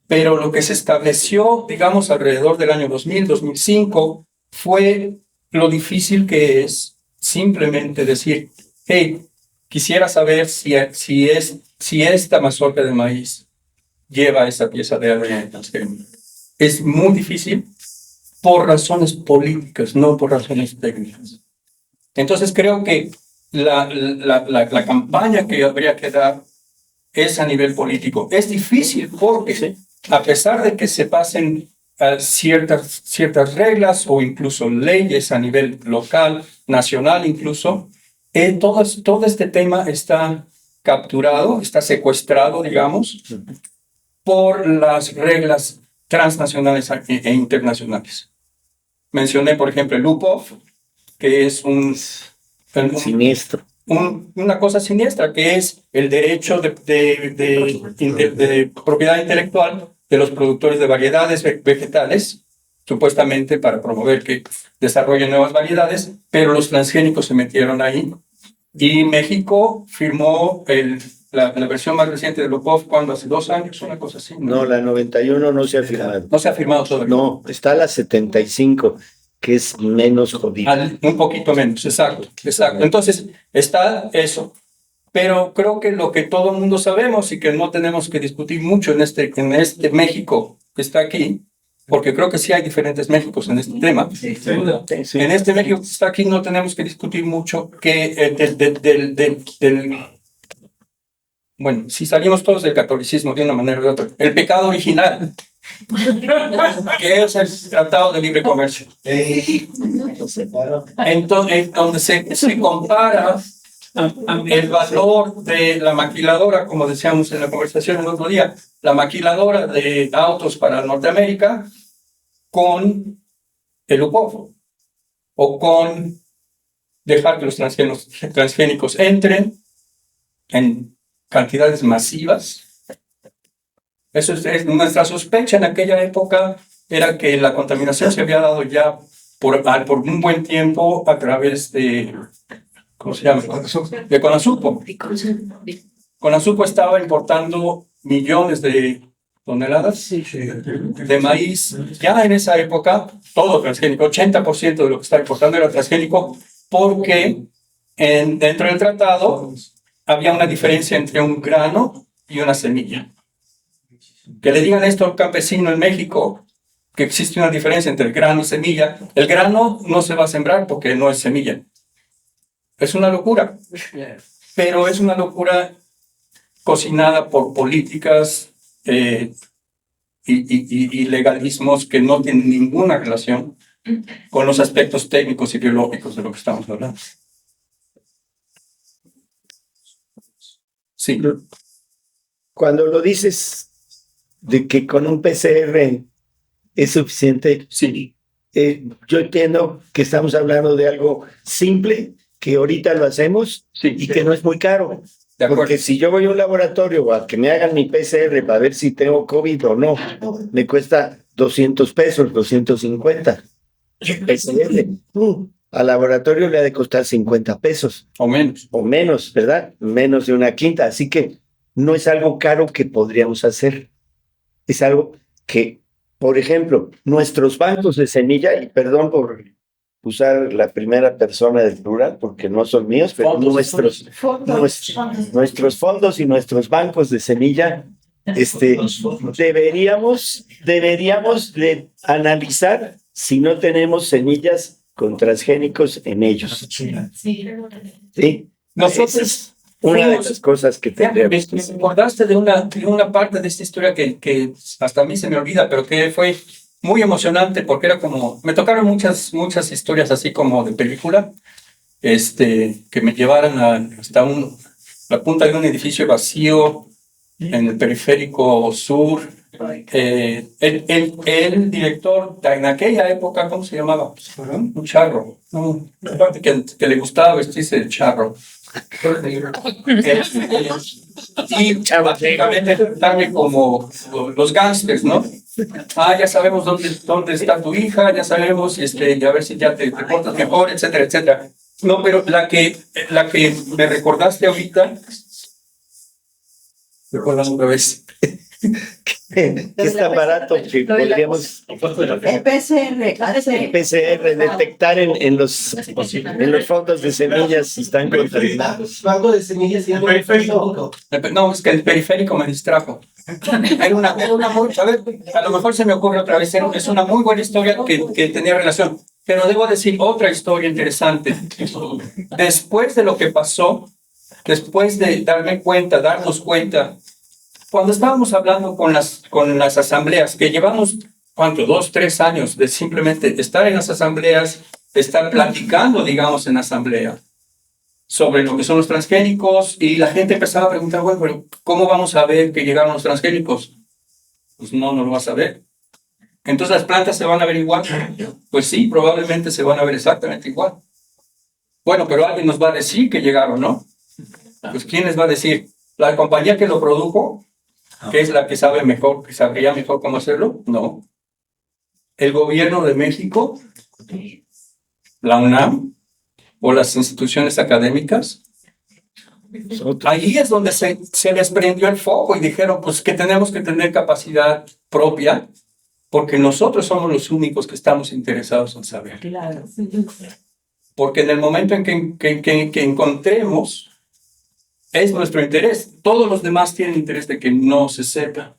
Pero lo que se estableció, digamos, alrededor del año 2000, 2005, fue lo difícil que es simplemente decir, hey, quisiera saber si esta mazorca de maíz lleva esa pieza de ADN transgénico. Es muy difícil por razones políticas, no por razones técnicas. Entonces creo que la campaña que habría que dar es a nivel político. Es difícil porque a pesar de que se pasen ciertas reglas o incluso leyes a nivel local, nacional incluso, todo este tema está capturado, está secuestrado, digamos, por las reglas transnacionales e internacionales. Mencioné, por ejemplo, el UPOV, que es siniestro. Una cosa siniestra, que es el derecho de propiedad intelectual de los productores de variedades vegetales, supuestamente para promover que desarrollen nuevas variedades, pero los transgénicos se metieron ahí. Y México firmó la versión más reciente de UPOV, cuando hace 2 años, una cosa así. No, la 91 no se ha firmado. No se ha firmado todavía. No, está la 75, que es menos jodida. Un poquito menos, exacto. Entonces, está eso. Pero creo que lo que todo el mundo sabemos y que no tenemos que discutir mucho en este México que está aquí, porque creo que sí hay diferentes Méxicos en este tema. Sí. En este México que está aquí no tenemos que discutir mucho que bueno, si salimos todos del catolicismo de una manera u de otra, el pecado original, que es el Tratado de Libre Comercio. Entonces, donde se compara el valor de la maquiladora, como decíamos en la conversación el otro día, la maquiladora de autos para Norteamérica con el UPOV, o con dejar que los transgénicos entren en cantidades masivas. Eso es nuestra sospecha en aquella época, era que la contaminación se había dado ya por un buen tiempo a través de, ¿cómo se llama? De Conasupo. Conasupo estaba importando millones de toneladas de maíz. Ya en esa época, todo transgénico, 80% de lo que estaba importando era transgénico, porque dentro del tratado había una diferencia entre un grano y una semilla. Que le digan esto al campesino en México, que existe una diferencia entre el grano y semilla. El grano no se va a sembrar porque no es semilla. Es una locura. Pero es una locura cocinada por políticas y legalismos que no tienen ninguna relación con los aspectos técnicos y biológicos de lo que estamos hablando. Sí. Cuando lo dices de que con un PCR es suficiente, sí. Yo entiendo que estamos hablando de algo simple que ahorita lo hacemos Sí, y que no es muy caro. de acuerdo. Porque si yo voy a un laboratorio a que me hagan mi PCR para ver si tengo COVID o no, me cuesta 200 pesos, 250. El PCR. Al laboratorio le ha de costar 50 pesos. O menos. O menos, ¿verdad? Menos de una quinta. Así que no es algo caro que podríamos hacer. Es algo que, por ejemplo, nuestros bancos de semilla, y perdón por usar la primera persona del plural, porque no son míos, pero Fondos. nuestros fondos y nuestros bancos de semilla, deberíamos de analizar si no tenemos semillas con transgénicos en ellos. Sí. Nosotros Esa es una de las cosas que tendríamos que me hacer. acordaste de una parte de esta historia que hasta a mí se me olvida, pero que fue muy emocionante porque era como, me tocaron muchas historias así como de película, que me llevaran hasta la punta de un edificio vacío en el periférico sur. El director en aquella época, ¿cómo se llamaba? Un charro. No, aparte que le gustaba vestirse de charro. Y básicamente tratarme como los gángsters, ¿no? Ya sabemos dónde está tu hija, ya sabemos, a ver si ya te portas mejor, etcétera, etcétera. No, pero la que me recordaste ahorita, recuerdan otra vez. Que es tan barato que podríamos El PCR detectar en los fondos de semillas si están contaminados. Banco de semillas y algo periférico. No, es que el periférico me distrajo. Era una muy, a ver, a lo mejor se me ocurre otra vez, es una muy buena historia que tenía relación. Pero debo decir otra historia interesante. Después de lo que pasó, después de darnos cuenta, cuando estábamos hablando con las asambleas, que llevamos, ¿cuánto? 2, 3 años de simplemente estar en las asambleas, de estar platicando, digamos, en asamblea sobre lo que son los transgénicos, y la gente empezaba a preguntar, bueno, pero ¿cómo vamos a ver que llegaron los transgénicos? Pues no lo vas a ver. Entonces, ¿las plantas se van a ver igual? Pues sí, probablemente se van a ver exactamente igual. Bueno, pero alguien nos va a decir que llegaron, ¿no? Pues ¿quién les va a decir? ¿La compañía que lo produjo, que es la que sabe mejor, que sabría mejor cómo hacerlo? No. ¿El gobierno de México? ¿La UNAM? ¿O las instituciones académicas? Ahí es donde se les prendió el foco y dijeron, pues que tenemos que tener capacidad propia, porque nosotros somos los únicos que estamos interesados en saber. Claro. Porque en el momento en que encontremos, es nuestro interés. Todos los demás tienen interés de que no se sepa.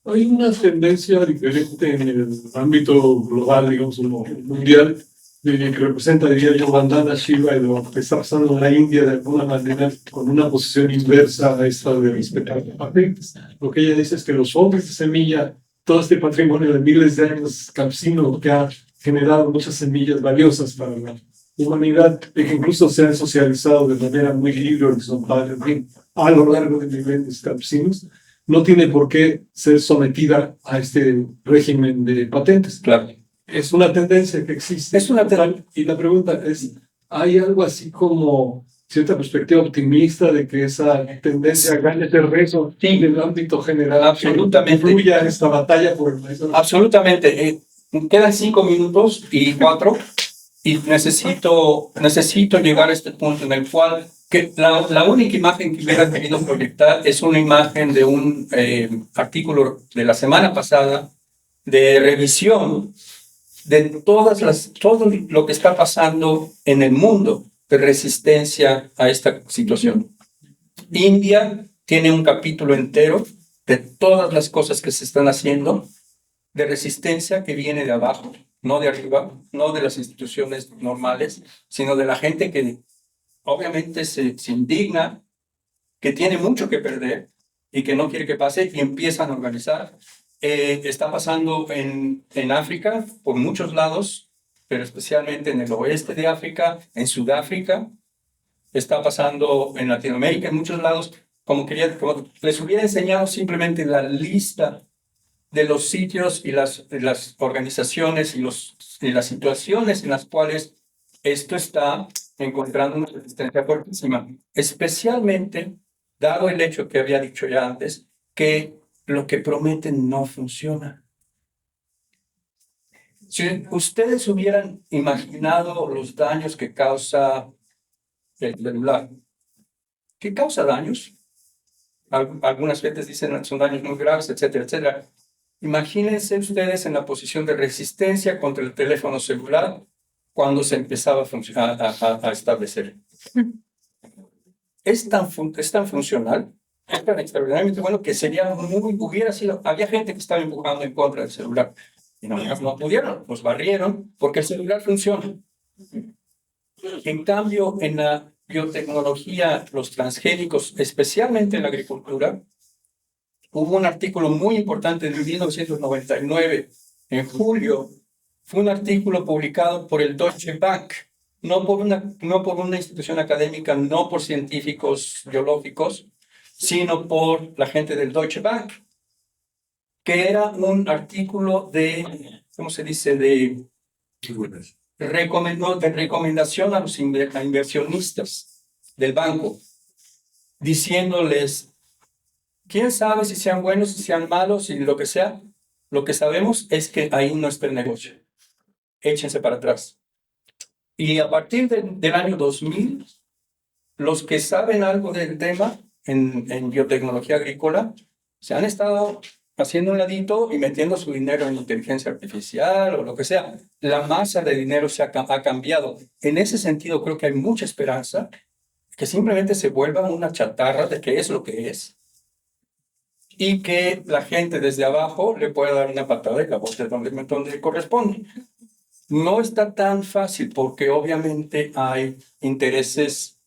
Hay una tendencia diferente en el ámbito global, digamos, mundial, que representa, diría yo, Vandana Shiva y lo que está pasando en la India de alguna manera con una posición inversa a esta de respetar las patentes. Lo que ella dice es que los hombres de semilla, todo este patrimonio de miles de años campesino que ha generado muchas semillas valiosas para la humanidad, y que incluso se han socializado de manera muy libre, horizontal, en fin, a lo largo de milenios campesinos, no tiene por qué ser sometida a este régimen de patentes. Claro. Es una tendencia que existe. Es una tendencia. Y la pregunta es, ¿hay algo así como cierta perspectiva optimista de que esa tendencia gane terreno en el ámbito general? Absolutamente. Que influya esta batalla por el... Absolutamente. Quedan 5 minutos y 4, y necesito llegar a este punto en el cual que la única imagen que hubiera querido proyectar es una imagen de un artículo de la semana pasada de revisión de todo lo que está pasando en el mundo de resistencia a esta situación. India tiene un capítulo entero de todas las cosas que se están haciendo de resistencia que viene de abajo, no de arriba, no de las instituciones normales, sino de la gente que obviamente se indigna, que tiene mucho que perder y que no quiere que pase, y empiezan a organizar. Está pasando en África, por muchos lados, pero especialmente en el oeste de África, en Sudáfrica. Está pasando en Latinoamérica, en muchos lados. Como les hubiera enseñado simplemente la lista de los sitios y las organizaciones y las situaciones en las cuales esto está encontrando una resistencia fuertísima, especialmente dado el hecho que había dicho ya antes, que lo que prometen no funciona. Si ustedes hubieran imaginado los daños que causa el celular, ¿qué causa daños? Algunas veces dicen son daños muy graves, etcétera, etcétera. Imagínense ustedes en la posición de resistencia contra el teléfono celular cuando se empezaba a establecer. Es tan funcional, es tan extraordinariamente bueno que había gente que estaba empujando en contra del celular. Y no pudieron, los barrieron, porque el celular funciona. En cambio, en la biotecnología, los transgénicos, especialmente en la agricultura, hubo un artículo muy importante de 1999, en julio, fue un artículo publicado por el Deutsche Bank, no por una institución académica, no por científicos biológicos, sino por la gente del Deutsche Bank, que era un artículo de, ¿cómo se dice?, de recomendación a los inversionistas del banco, diciéndoles, quién sabe si sean buenos, si sean malos, y lo que sea, lo que sabemos es que ahí no está el negocio. Échense para atrás. Y a partir del año 2000, los que saben algo del tema en biotecnología agrícola se han estado haciendo un ladito y metiendo su dinero en inteligencia artificial o lo que sea. La masa de dinero ha cambiado. En ese sentido, creo que hay mucha esperanza que simplemente se vuelva una chatarra de qué es lo que es y que la gente desde abajo le pueda dar una patada y la bote donde corresponde. No está tan fácil porque obviamente hay intereses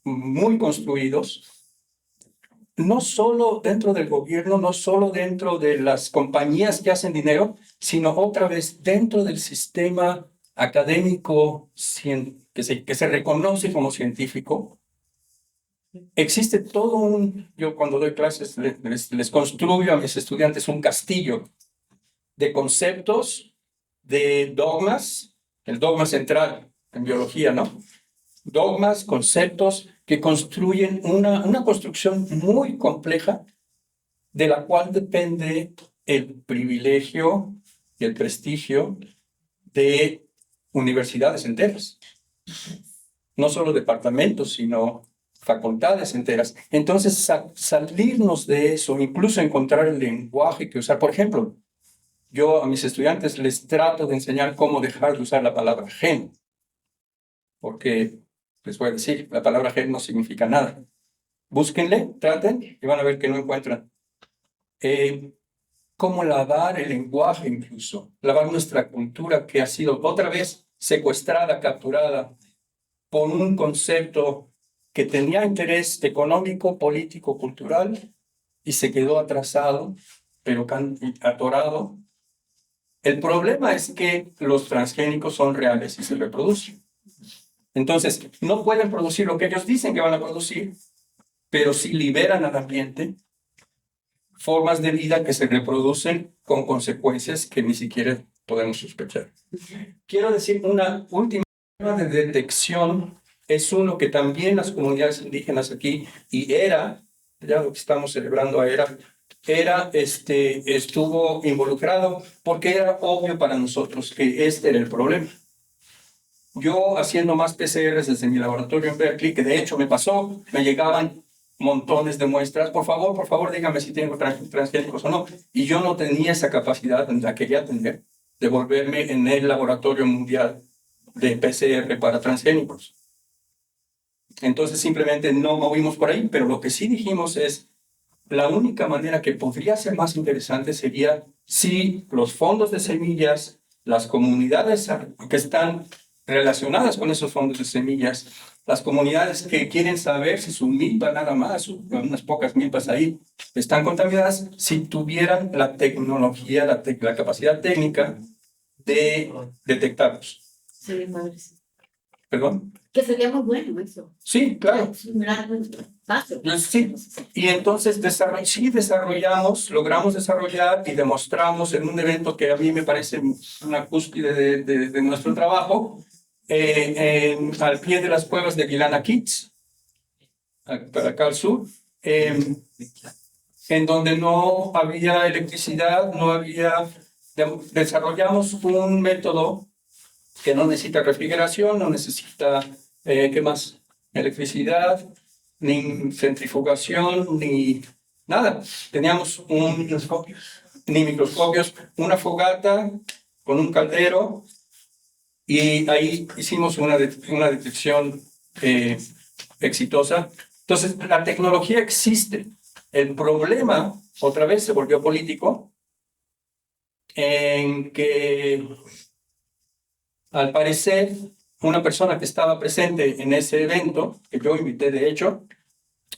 muy construidos, no solo dentro del gobierno, no solo dentro de las compañías que hacen dinero, sino otra vez dentro del sistema académico que se reconoce como científico. Existe todo yo cuando doy clases les construyo a mis estudiantes un castillo de conceptos, de dogmas, el dogma central en biología, ¿no? Dogmas, conceptos que construyen una construcción muy compleja de la cual depende el privilegio y el prestigio de universidades enteras. No solo departamentos, sino facultades enteras. Entonces, salirnos de eso, incluso encontrar el lenguaje que usar. Por ejemplo, yo a mis estudiantes les trato de enseñar cómo dejar de usar la palabra gen, porque les voy a decir, la palabra gen no significa nada. Búsquenle, traten y van a ver que no encuentran. Cómo lavar el lenguaje incluso, lavar nuestra cultura que ha sido otra vez secuestrada, capturada por un concepto que tenía interés económico, político, cultural y se quedó atrasado, pero atorado. El problema es que los transgénicos son reales y se reproducen. Entonces, no pueden producir lo que ellos dicen que van a producir, pero sí liberan al ambiente formas de vida que se reproducen con consecuencias que ni siquiera podemos sospechar. Quiero decir, una última forma de detección es uno que también las comunidades indígenas aquí, y ya lo que estamos celebrando estuvo involucrado porque era obvio para nosotros que este era el problema. Yo haciendo más PCRs desde mi laboratorio en Berkeley, que de hecho me llegaban montones de muestras, por favor, dígame si tengo transgénicos o no. Y yo no tenía esa capacidad, la quería tener, de volverme en el laboratorio mundial de PCR para transgénicos. Entonces simplemente no movimos por ahí, pero lo que sí dijimos es, la única manera que podría ser más interesante sería si los fondos de semillas, las comunidades que están relacionadas con esos fondos de semillas, las comunidades que quieren saber si su milpa nada más, unas pocas milpas ahí, están contaminadas, si tuvieran la tecnología, la capacidad técnica de detectarlos. Sí, madre. ¿Perdón? Que sería muy bueno eso. Sí, claro. Es un gran paso. Sí, y entonces logramos desarrollar y demostramos en un evento que a mí me parece una cúspide de nuestro trabajo, al pie de las cuevas de Guilana Kids, para acá al sur, en donde no había electricidad, no había... Desarrollamos un método que no necesita refrigeración, no necesita, ¿qué más? Electricidad, ni centrifugación, ni nada. Teníamos ni microscopios, una fogata con un caldero, y ahí hicimos una detección exitosa. Entonces, la tecnología existe. El problema, otra vez, se volvió político, en que, al parecer, una persona que estaba presente en ese evento, que yo invité de hecho,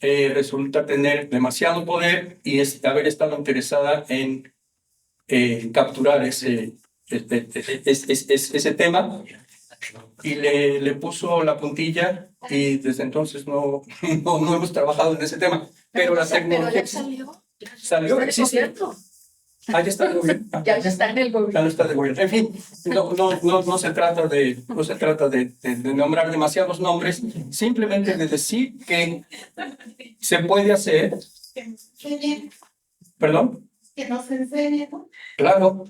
resulta tener demasiado poder y haber estado interesada en capturar ese tema, y le puso la puntilla, y desde entonces no hemos trabajado en ese tema. Pero la tecnología salió, existe. Ah, ya está el gobierno. Ya está en el gobierno. Ya no está de gobierno. En fin, no se trata de nombrar demasiados nombres, simplemente de decir que se puede hacer. ¿Perdón? Que nos enseñe, ¿no? Claro.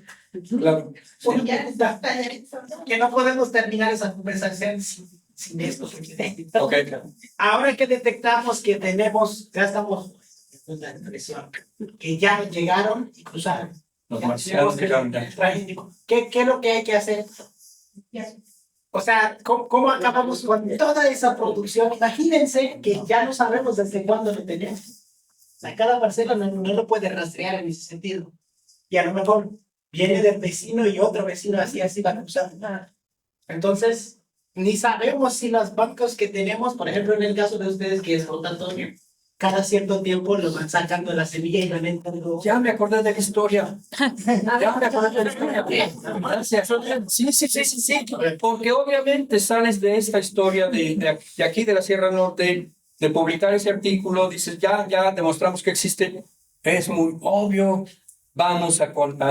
Que no podemos terminar esa conversación sin esto. Ok. Ahora que detectamos que ya estamos en la impresión, que ya llegaron y cruzaron. Los marcianos llegaron ya. ¿Qué es lo que hay que hacer? O sea, ¿cómo acabamos con toda esa producción? Imagínense que ya no sabemos desde cuándo lo tenemos. O sea, cada parcela no lo puede rastrear en ese sentido. Y a lo mejor viene del vecino y otro vecino así va cruzando. Entonces, ni sabemos si los bancos que tenemos, por ejemplo, en el caso de ustedes, que es rotatorio, cada cierto tiempo lo van sacando la semilla y la venden. Ya me acordé de la historia. Ya me acordé de la historia. Gracias. Sí. Porque obviamente sales de esta historia de aquí de la Sierra Norte, de publicar ese artículo, dices, ya demostramos que existe. Es muy obvio. Vamos a ¿cómo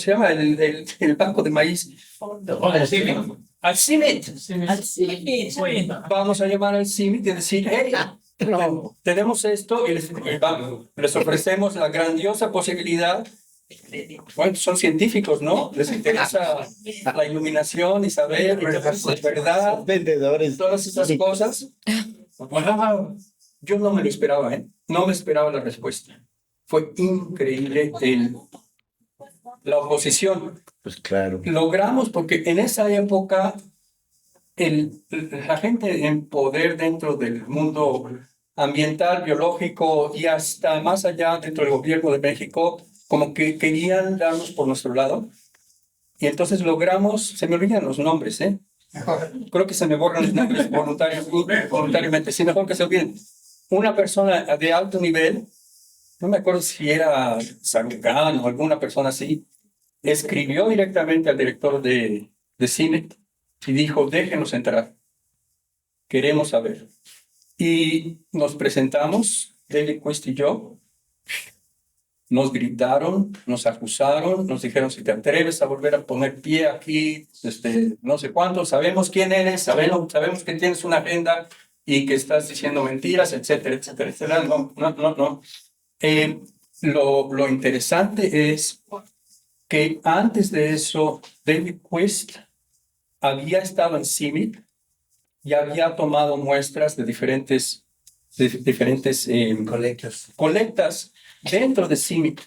se llama? El banco de maíz. Al CIMIT. Vamos a llamar al CIMIT y decir, hey, tenemos esto, y les ofrecemos la grandiosa posibilidad. Bueno, son científicos, ¿no? Les interesa la iluminación y saber, y verdad, Vendedores. todas esas cosas. Wow. Yo no me lo esperaba, ¿eh? No me esperaba la respuesta. Fue increíble la oposición. Pues claro. Logramos, porque en esa época la gente en poder dentro del mundo ambiental, biológico y hasta más allá dentro del gobierno de México, como que querían darnos por nuestro lado. Y entonces logramos, se me olvidan los nombres, creo que se me borran los nombres voluntariamente, sí, mejor que se olviden. Una persona de alto nivel, no me acuerdo si era Sarucán o alguna persona así, escribió directamente al director de CIMIT y dijo, déjenos entrar, queremos saber. Y nos presentamos, David Quist y yo, nos gritaron, nos acusaron, nos dijeron, si te atreves a volver a poner pie aquí, no sé cuánto, sabemos quién eres, sabemos que tienes una agenda y que estás diciendo mentiras, etcétera, etcétera, etcétera. No. Lo interesante es que antes de eso, David Quist había estado en CIMIT y había tomado muestras de diferentes colectas dentro de CIMIT,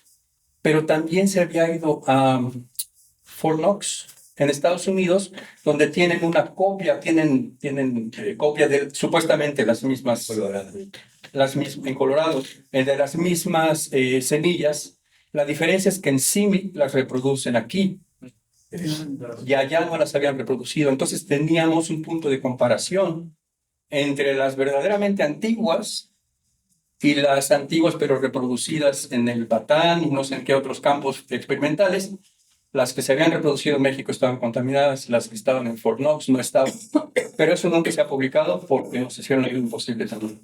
pero también se había ido a Fort Knox, en Estados Unidos, donde tienen una copia, tienen copia de supuestamente las mismas, en Colorado, de las mismas semillas. La diferencia es que en CIMIT las reproducen aquí y allá no las habían reproducido. Entonces teníamos un punto de comparación entre las verdaderamente antiguas y las antiguas pero reproducidas en el Batán y no sé en qué otros campos experimentales. Las que se habían reproducido en México estaban contaminadas, las que estaban en Fort Knox no estaban. Pero eso nunca se ha publicado porque nos hicieron la vida imposible también.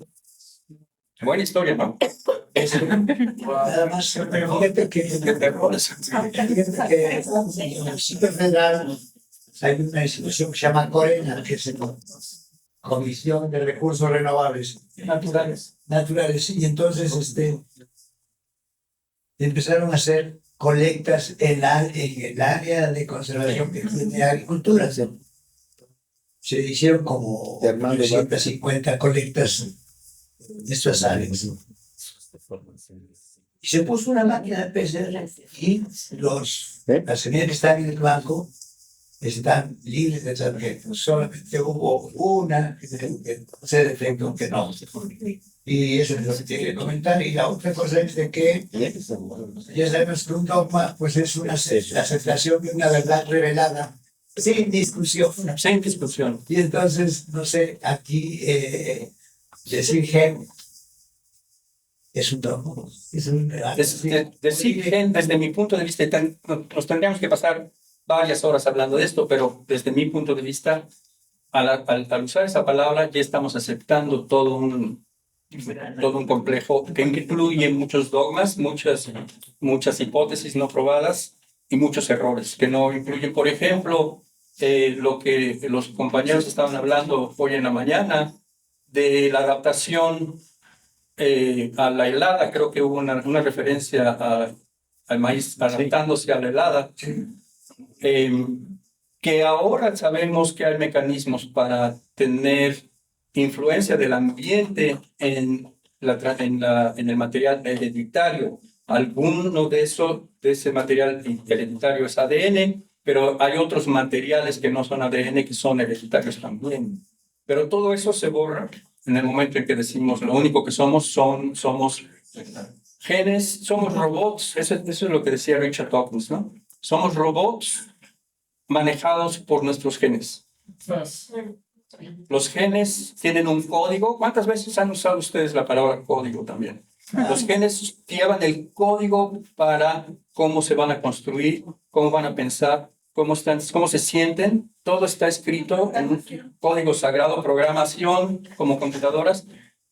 Buena historia, ¿no? Nada más, fíjate que hay una institución que se llama Corena, que es la Comisión de Recursos Renovables Naturales, y entonces empezaron a hacer colectas en el área de conservación que tiene agricultura. Se hicieron como 150 colectas de estas áreas. Y se puso una máquina de PCR y las semillas que están en el banco están libres de transgénicos. Solamente hubo una que se defectó que no. Y eso es lo que tiene que comentar. Y la otra cosa es de que ya sabemos que un dogma pues es la aceptación de una verdad revelada sin discusión. Sin discusión. Y entonces, no sé, aquí decir gen es un dogma. Decir gen, desde mi punto de vista, nos tendríamos que pasar varias horas hablando de esto, pero desde mi punto de vista, al usar esa palabra, ya estamos aceptando todo un complejo que incluye muchos dogmas, muchas hipótesis no probadas y muchos errores que no incluyen. Por ejemplo, lo que los compañeros estaban hablando hoy en la mañana de la adaptación a la helada. Creo que hubo una referencia al maíz adaptándose a la helada. Que ahora sabemos que hay mecanismos para tener influencia del ambiente en el material hereditario. Alguno de ese material hereditario es ADN, pero hay otros materiales que no son ADN que son hereditarios también. Pero todo eso se borra en el momento en que decimos lo único que somos genes, somos robots. Eso es lo que decía Richard Dawkins, ¿no? Somos robots manejados por nuestros genes. Los genes tienen un código. ¿Cuántas veces han usado ustedes la palabra código también? Los genes llevan el código para cómo se van a construir, cómo van a pensar, cómo se sienten. Todo está escrito en un código sagrado, programación como computadoras.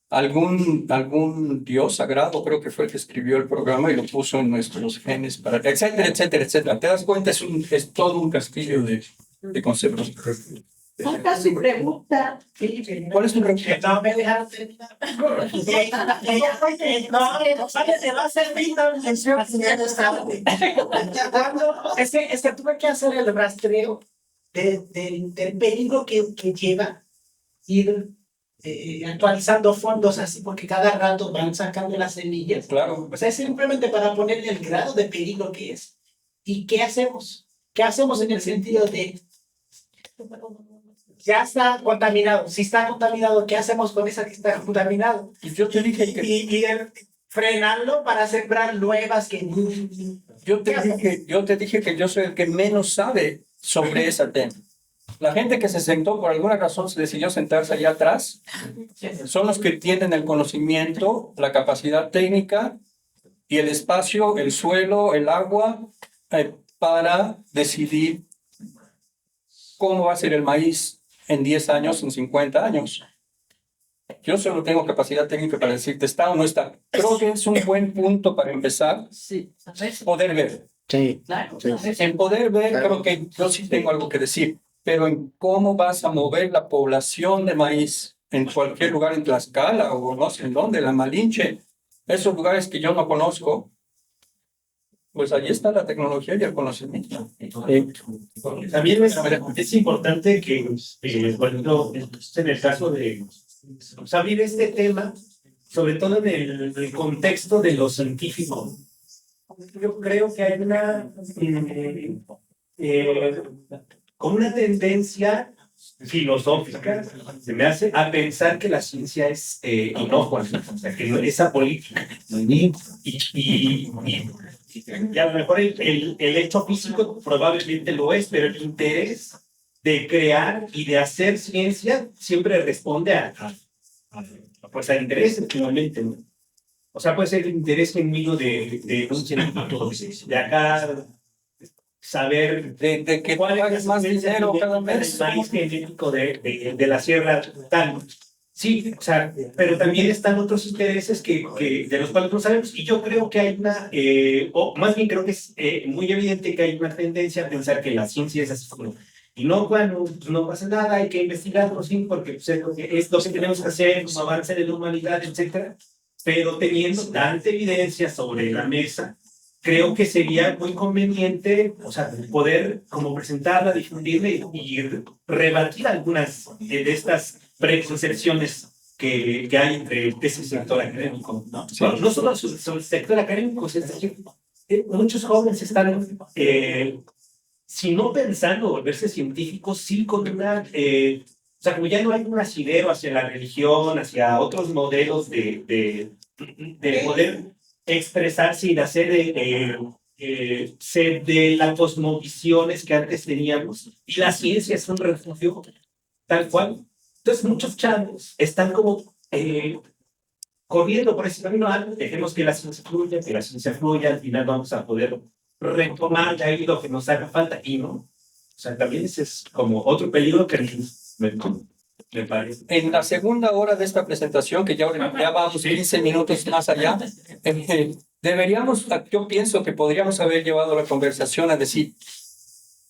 Algún dios sagrado creo que fue el que escribió el programa y lo puso en nuestros genes, etcétera, etcétera, etcétera. ¿Te das cuenta? Es todo un castillo de conceptos. Falta su pregunta. ¿Cuál es tu pregunta? No me dejaron terminar. Es que tuve que hacer el rastreo del peligro que lleva ir actualizando fondos así, porque cada rato van sacando las semillas. Claro. O sea, es simplemente para ponerle el grado de peligro que es. ¿Y qué hacemos? ¿Qué hacemos en el sentido de ya está contaminado? Si está contaminado, ¿qué hacemos con esa que está contaminado? Yo te dije que... Y frenarlo para sembrar nuevas que... Yo te dije que yo soy el que menos sabe sobre ese tema. La gente que se sentó, por alguna razón se decidió sentarse allá atrás, son los que tienen el conocimiento, la capacidad técnica y el espacio, el suelo, el agua, para decidir cómo va a ser el maíz en 10 años, en 50 años. Yo solo tengo capacidad técnica para decirte está o no está. Creo que es un buen punto para empezar. Sí. Poder ver. Sí. Claro. En poder ver, creo que yo sí tengo algo que decir. Pero en cómo vas a mover la población de maíz en cualquier lugar, en Tlaxcala o no sé en dónde, la Malinche, esos lugares que yo no conozco, pues ahí está la tecnología y el conocimiento. También es importante que, por ejemplo, en el caso de abrir este tema, sobre todo en el contexto de lo científico, yo creo que hay como una tendencia filosófica, se me hace, a pensar que la ciencia es inocua, o sea, que no es apolítica. Y a lo mejor el hecho físico probablemente lo es, pero el interés de crear y de hacer ciencia siempre responde a interés, finalmente, ¿no? O sea, puede ser el interés genuino de un científico, de acá saber de que cuál es más dinero cada mes. El maíz genético de la sierra tal. Sí, o sea, pero también están otros intereses de los cuales no sabemos, y yo creo que hay o más bien creo que es muy evidente que hay una tendencia a pensar que la ciencia es así como inocua, no pasa nada, hay que investigarlo, sí, porque pues, es lo que tenemos que hacer, como avance de la humanidad, etcétera. Pero teniendo tanta evidencia sobre la mesa, creo que sería muy conveniente, o sea, poder como presentarla, difundirla y rebatir algunas de estas preconcepciones que hay entre ese sector académico, ¿no? Sí. No solo sobre el sector académico, es decir, muchos jóvenes están, si no pensando volverse científicos, sí con una, o sea, como ya no hay un asidero hacia la religión, hacia otros modelos de poder expresarse y de hacer de las cosmovisiones que antes teníamos, y la ciencia es un refugio, tal cual. Entonces muchos chavos están como corriendo por ese camino, dejemos que la ciencia fluya, al final vamos a poder retomar de ahí lo que nos haga falta, y no. O sea, también ese es como otro peligro que me parece. En la segunda hora de esta presentación, que ya vamos 15 minutos más allá, deberíamos, yo pienso que podríamos haber llevado la conversación a decir,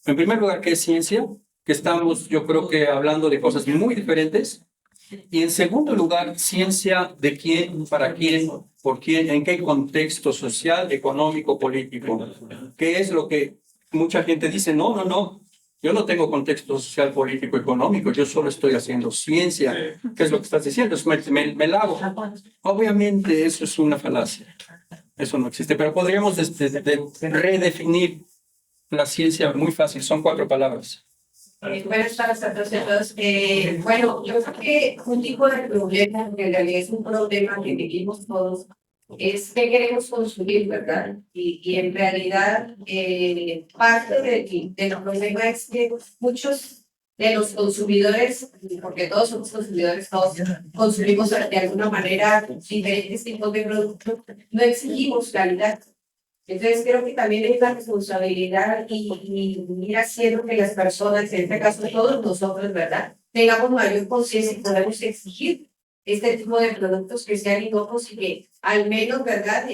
en primer lugar, ¿qué es ciencia? Que estamos, yo creo que hablando de cosas muy diferentes. Y en segundo lugar, ciencia de quién, para quién, por quién, en qué contexto social, económico, político. ¿Qué es lo que mucha gente dice? No. Yo no tengo contexto social, político, económico, yo solo estoy haciendo ciencia. ¿Qué es lo que estás diciendo? Me lavo. Obviamente eso es una falacia. Eso no existe, pero podríamos redefinir la ciencia muy fácil, son 4 palabras. Buenas tardes a todos. Bueno, yo creo que un tipo de problema, que en realidad es un problema que vivimos todos, es que queremos consumir, ¿verdad? Y en realidad parte del problema es que muchos de los consumidores, porque todos somos consumidores, todos consumimos de alguna manera diferentes tipos de productos, no exigimos calidad. Entonces creo que también es la responsabilidad y ir haciendo que las personas, en este caso todos nosotros, ¿verdad?, tengamos mayor conciencia y podamos exigir este tipo de productos que sean inocuos y que al menos, ¿verdad?,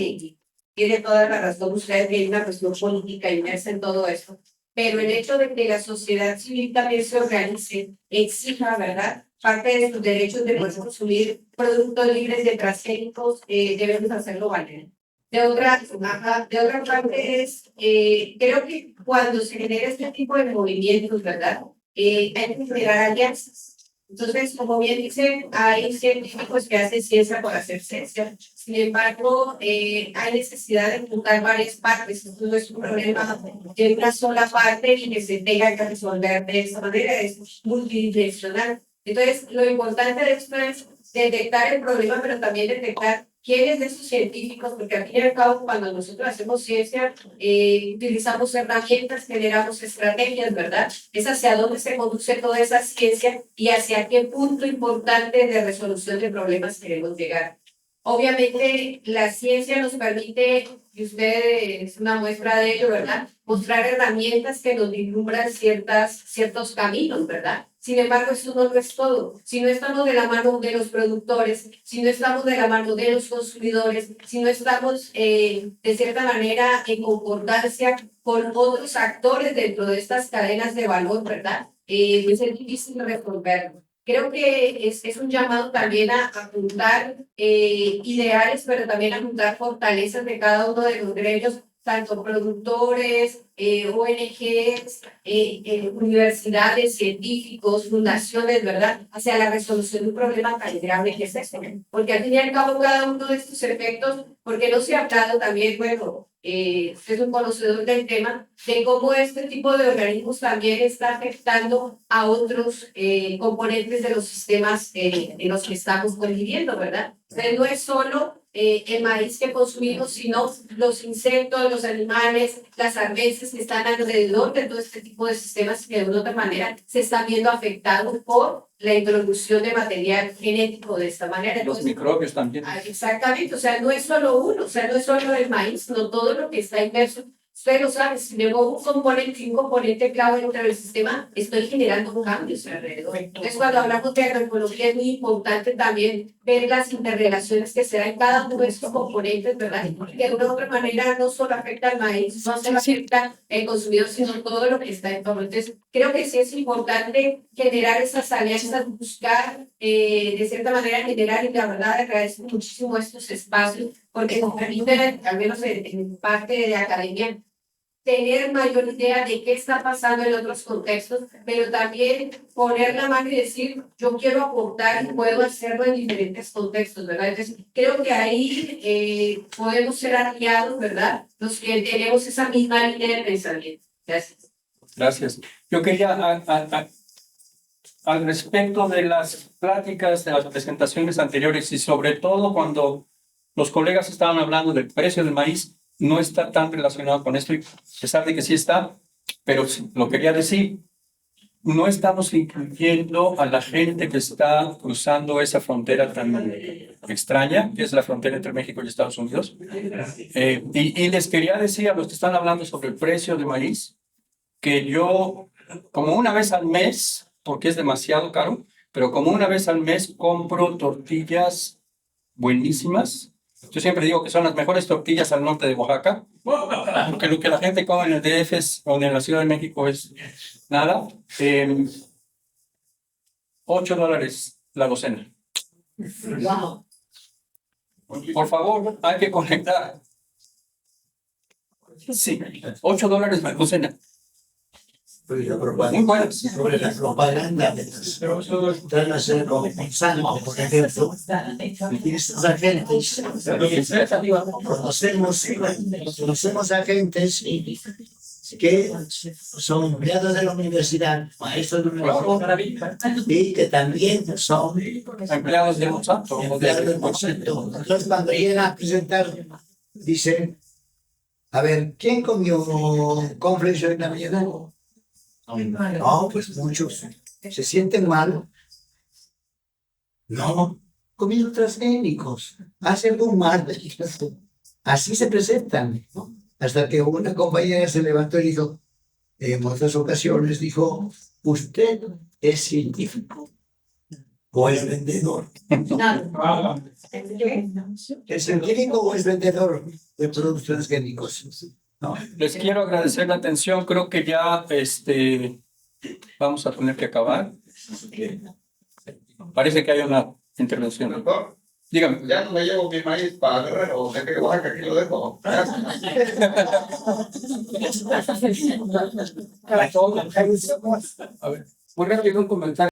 tiene toda la razón usted que hay una cuestión política inmersa en todo esto, pero el hecho de que la sociedad civil también se organice, exija, ¿verdad?, parte de sus derechos de poder consumir productos libres de transgénicos, debemos hacerlo valer. De otra parte es, creo que cuando se genera este tipo de movimientos, ¿verdad?, hay que generar alianzas. Entonces, como bien dicen, hay científicos que hacen ciencia por hacer ciencia. Sin embargo, hay necesidad de juntar varias partes. Esto no es un problema de una sola parte y que se tenga que resolver de esta manera, es multidimensional. Entonces, lo importante de esto es detectar el problema, pero también detectar quiénes de esos científicos, porque al fin y al cabo, cuando nosotros hacemos ciencia, utilizamos herramientas, generamos estrategias, ¿verdad? Es hacia dónde se conduce toda esa ciencia y hacia qué punto importante de resolución de problemas queremos llegar. Obviamente, la ciencia nos permite, y usted es una muestra de ello, ¿verdad?, mostrar herramientas que nos vislumbran ciertos caminos, ¿verdad? Sin embargo, eso no es todo. Si no estamos de la mano de los productores, si no estamos de la mano de los consumidores, si no estamos de cierta manera en concordancia con otros actores dentro de estas cadenas de valor, ¿verdad?, pues es difícil resolverlo. Creo que es un llamado también a juntar ideales, pero también a juntar fortalezas de cada uno de los gremios, tanto productores, ONGs, universidades, científicos, fundaciones, ¿verdad?, hacia la resolución de un problema tan grave que es este. Porque al fin y al cabo, cada uno de estos efectos, porque no se ha hablado también, bueno, usted es un conocedor del tema, de cómo este tipo de organismos también está afectando a otros componentes de los sistemas en los que estamos conviviendo, ¿verdad? Entonces, no es solo el maíz que consumimos, sino los insectos, los animales, las arbences que están alrededor de todo este tipo de sistemas que de una u otra manera se están viendo afectados por la introducción de material genético de esta manera. Entonces, los microbios también. Exactamente, o sea, no es solo uno, o sea, no es solo el maíz, no todo lo que está inmerso, Usted lo sabe, si le pongo un componente clave dentro del sistema, estoy generando cambios alrededor. Entonces, cuando hablamos de agroecología, es muy importante también ver las interrelaciones que se dan en cada uno de estos componentes, ¿verdad? Que de una u otra manera no solo afecta al maíz, no solo afecta al consumidor, sino todo lo que está en torno. Entonces, creo que sí es importante generar esas alianzas, buscar, de cierta manera, generar, y la verdad agradezco muchísimo estos espacios, porque nos permiten, al menos en parte de academia, tener mayor idea de qué está pasando en otros contextos, pero también poner la mano y decir, yo quiero aportar y puedo hacerlo en diferentes contextos, ¿verdad? Entonces, creo que ahí podemos ser aliados, ¿verdad? Los que tenemos esa misma línea de pensamiento. Gracias. Gracias. Yo quería, al respecto de las pláticas, de las presentaciones anteriores y sobre todo cuando los colegas estaban hablando del precio del maíz, no está tan relacionado con esto, y a pesar de que sí está, pero lo quería decir, no estamos incluyendo a la gente que está cruzando esa frontera tan extraña, que es la frontera entre México y Estados Unidos. Y les quería decir a los que están hablando sobre el precio del maíz, que yo, como una vez al mes, porque es demasiado caro, pero como una vez al mes compro tortillas buenísimas. Yo siempre digo que son las mejores tortillas al norte de Oaxaca, porque lo que la gente come en el DF o en la Ciudad de México es nada. $8 la docena. Wow. Por favor, hay que conectar. Sí, $8 la docena. Muy buenas. Sobre la propaganda de están haciendo Monsanto, por ejemplo, y estos agentes, conocemos agentes que son empleados de la universidad, maestros de la universidad, y que también son empleados de Monsanto. Entonces, cuando llegan a presentar, dicen, a ver, ¿quién comió cornflakes hoy en la mañana? No, pues muchos se sienten mal. No, comieron transgénicos. Hacen un mal. Así se presentan, ¿no? Hasta que una compañera se levantó y dijo, en otras ocasiones dijo, ¿usted es científico o es vendedor? ¿Es científico o es vendedor de productos transgénicos? No. Les quiero agradecer la atención. Creo que ya vamos a tener que acabar. Parece que hay una intervención. Doctor, dígame. Ya no me llevo mi maíz para Guerrero, de que Oaxaca, aquí lo dejo. A ver, muy rápido un comentario.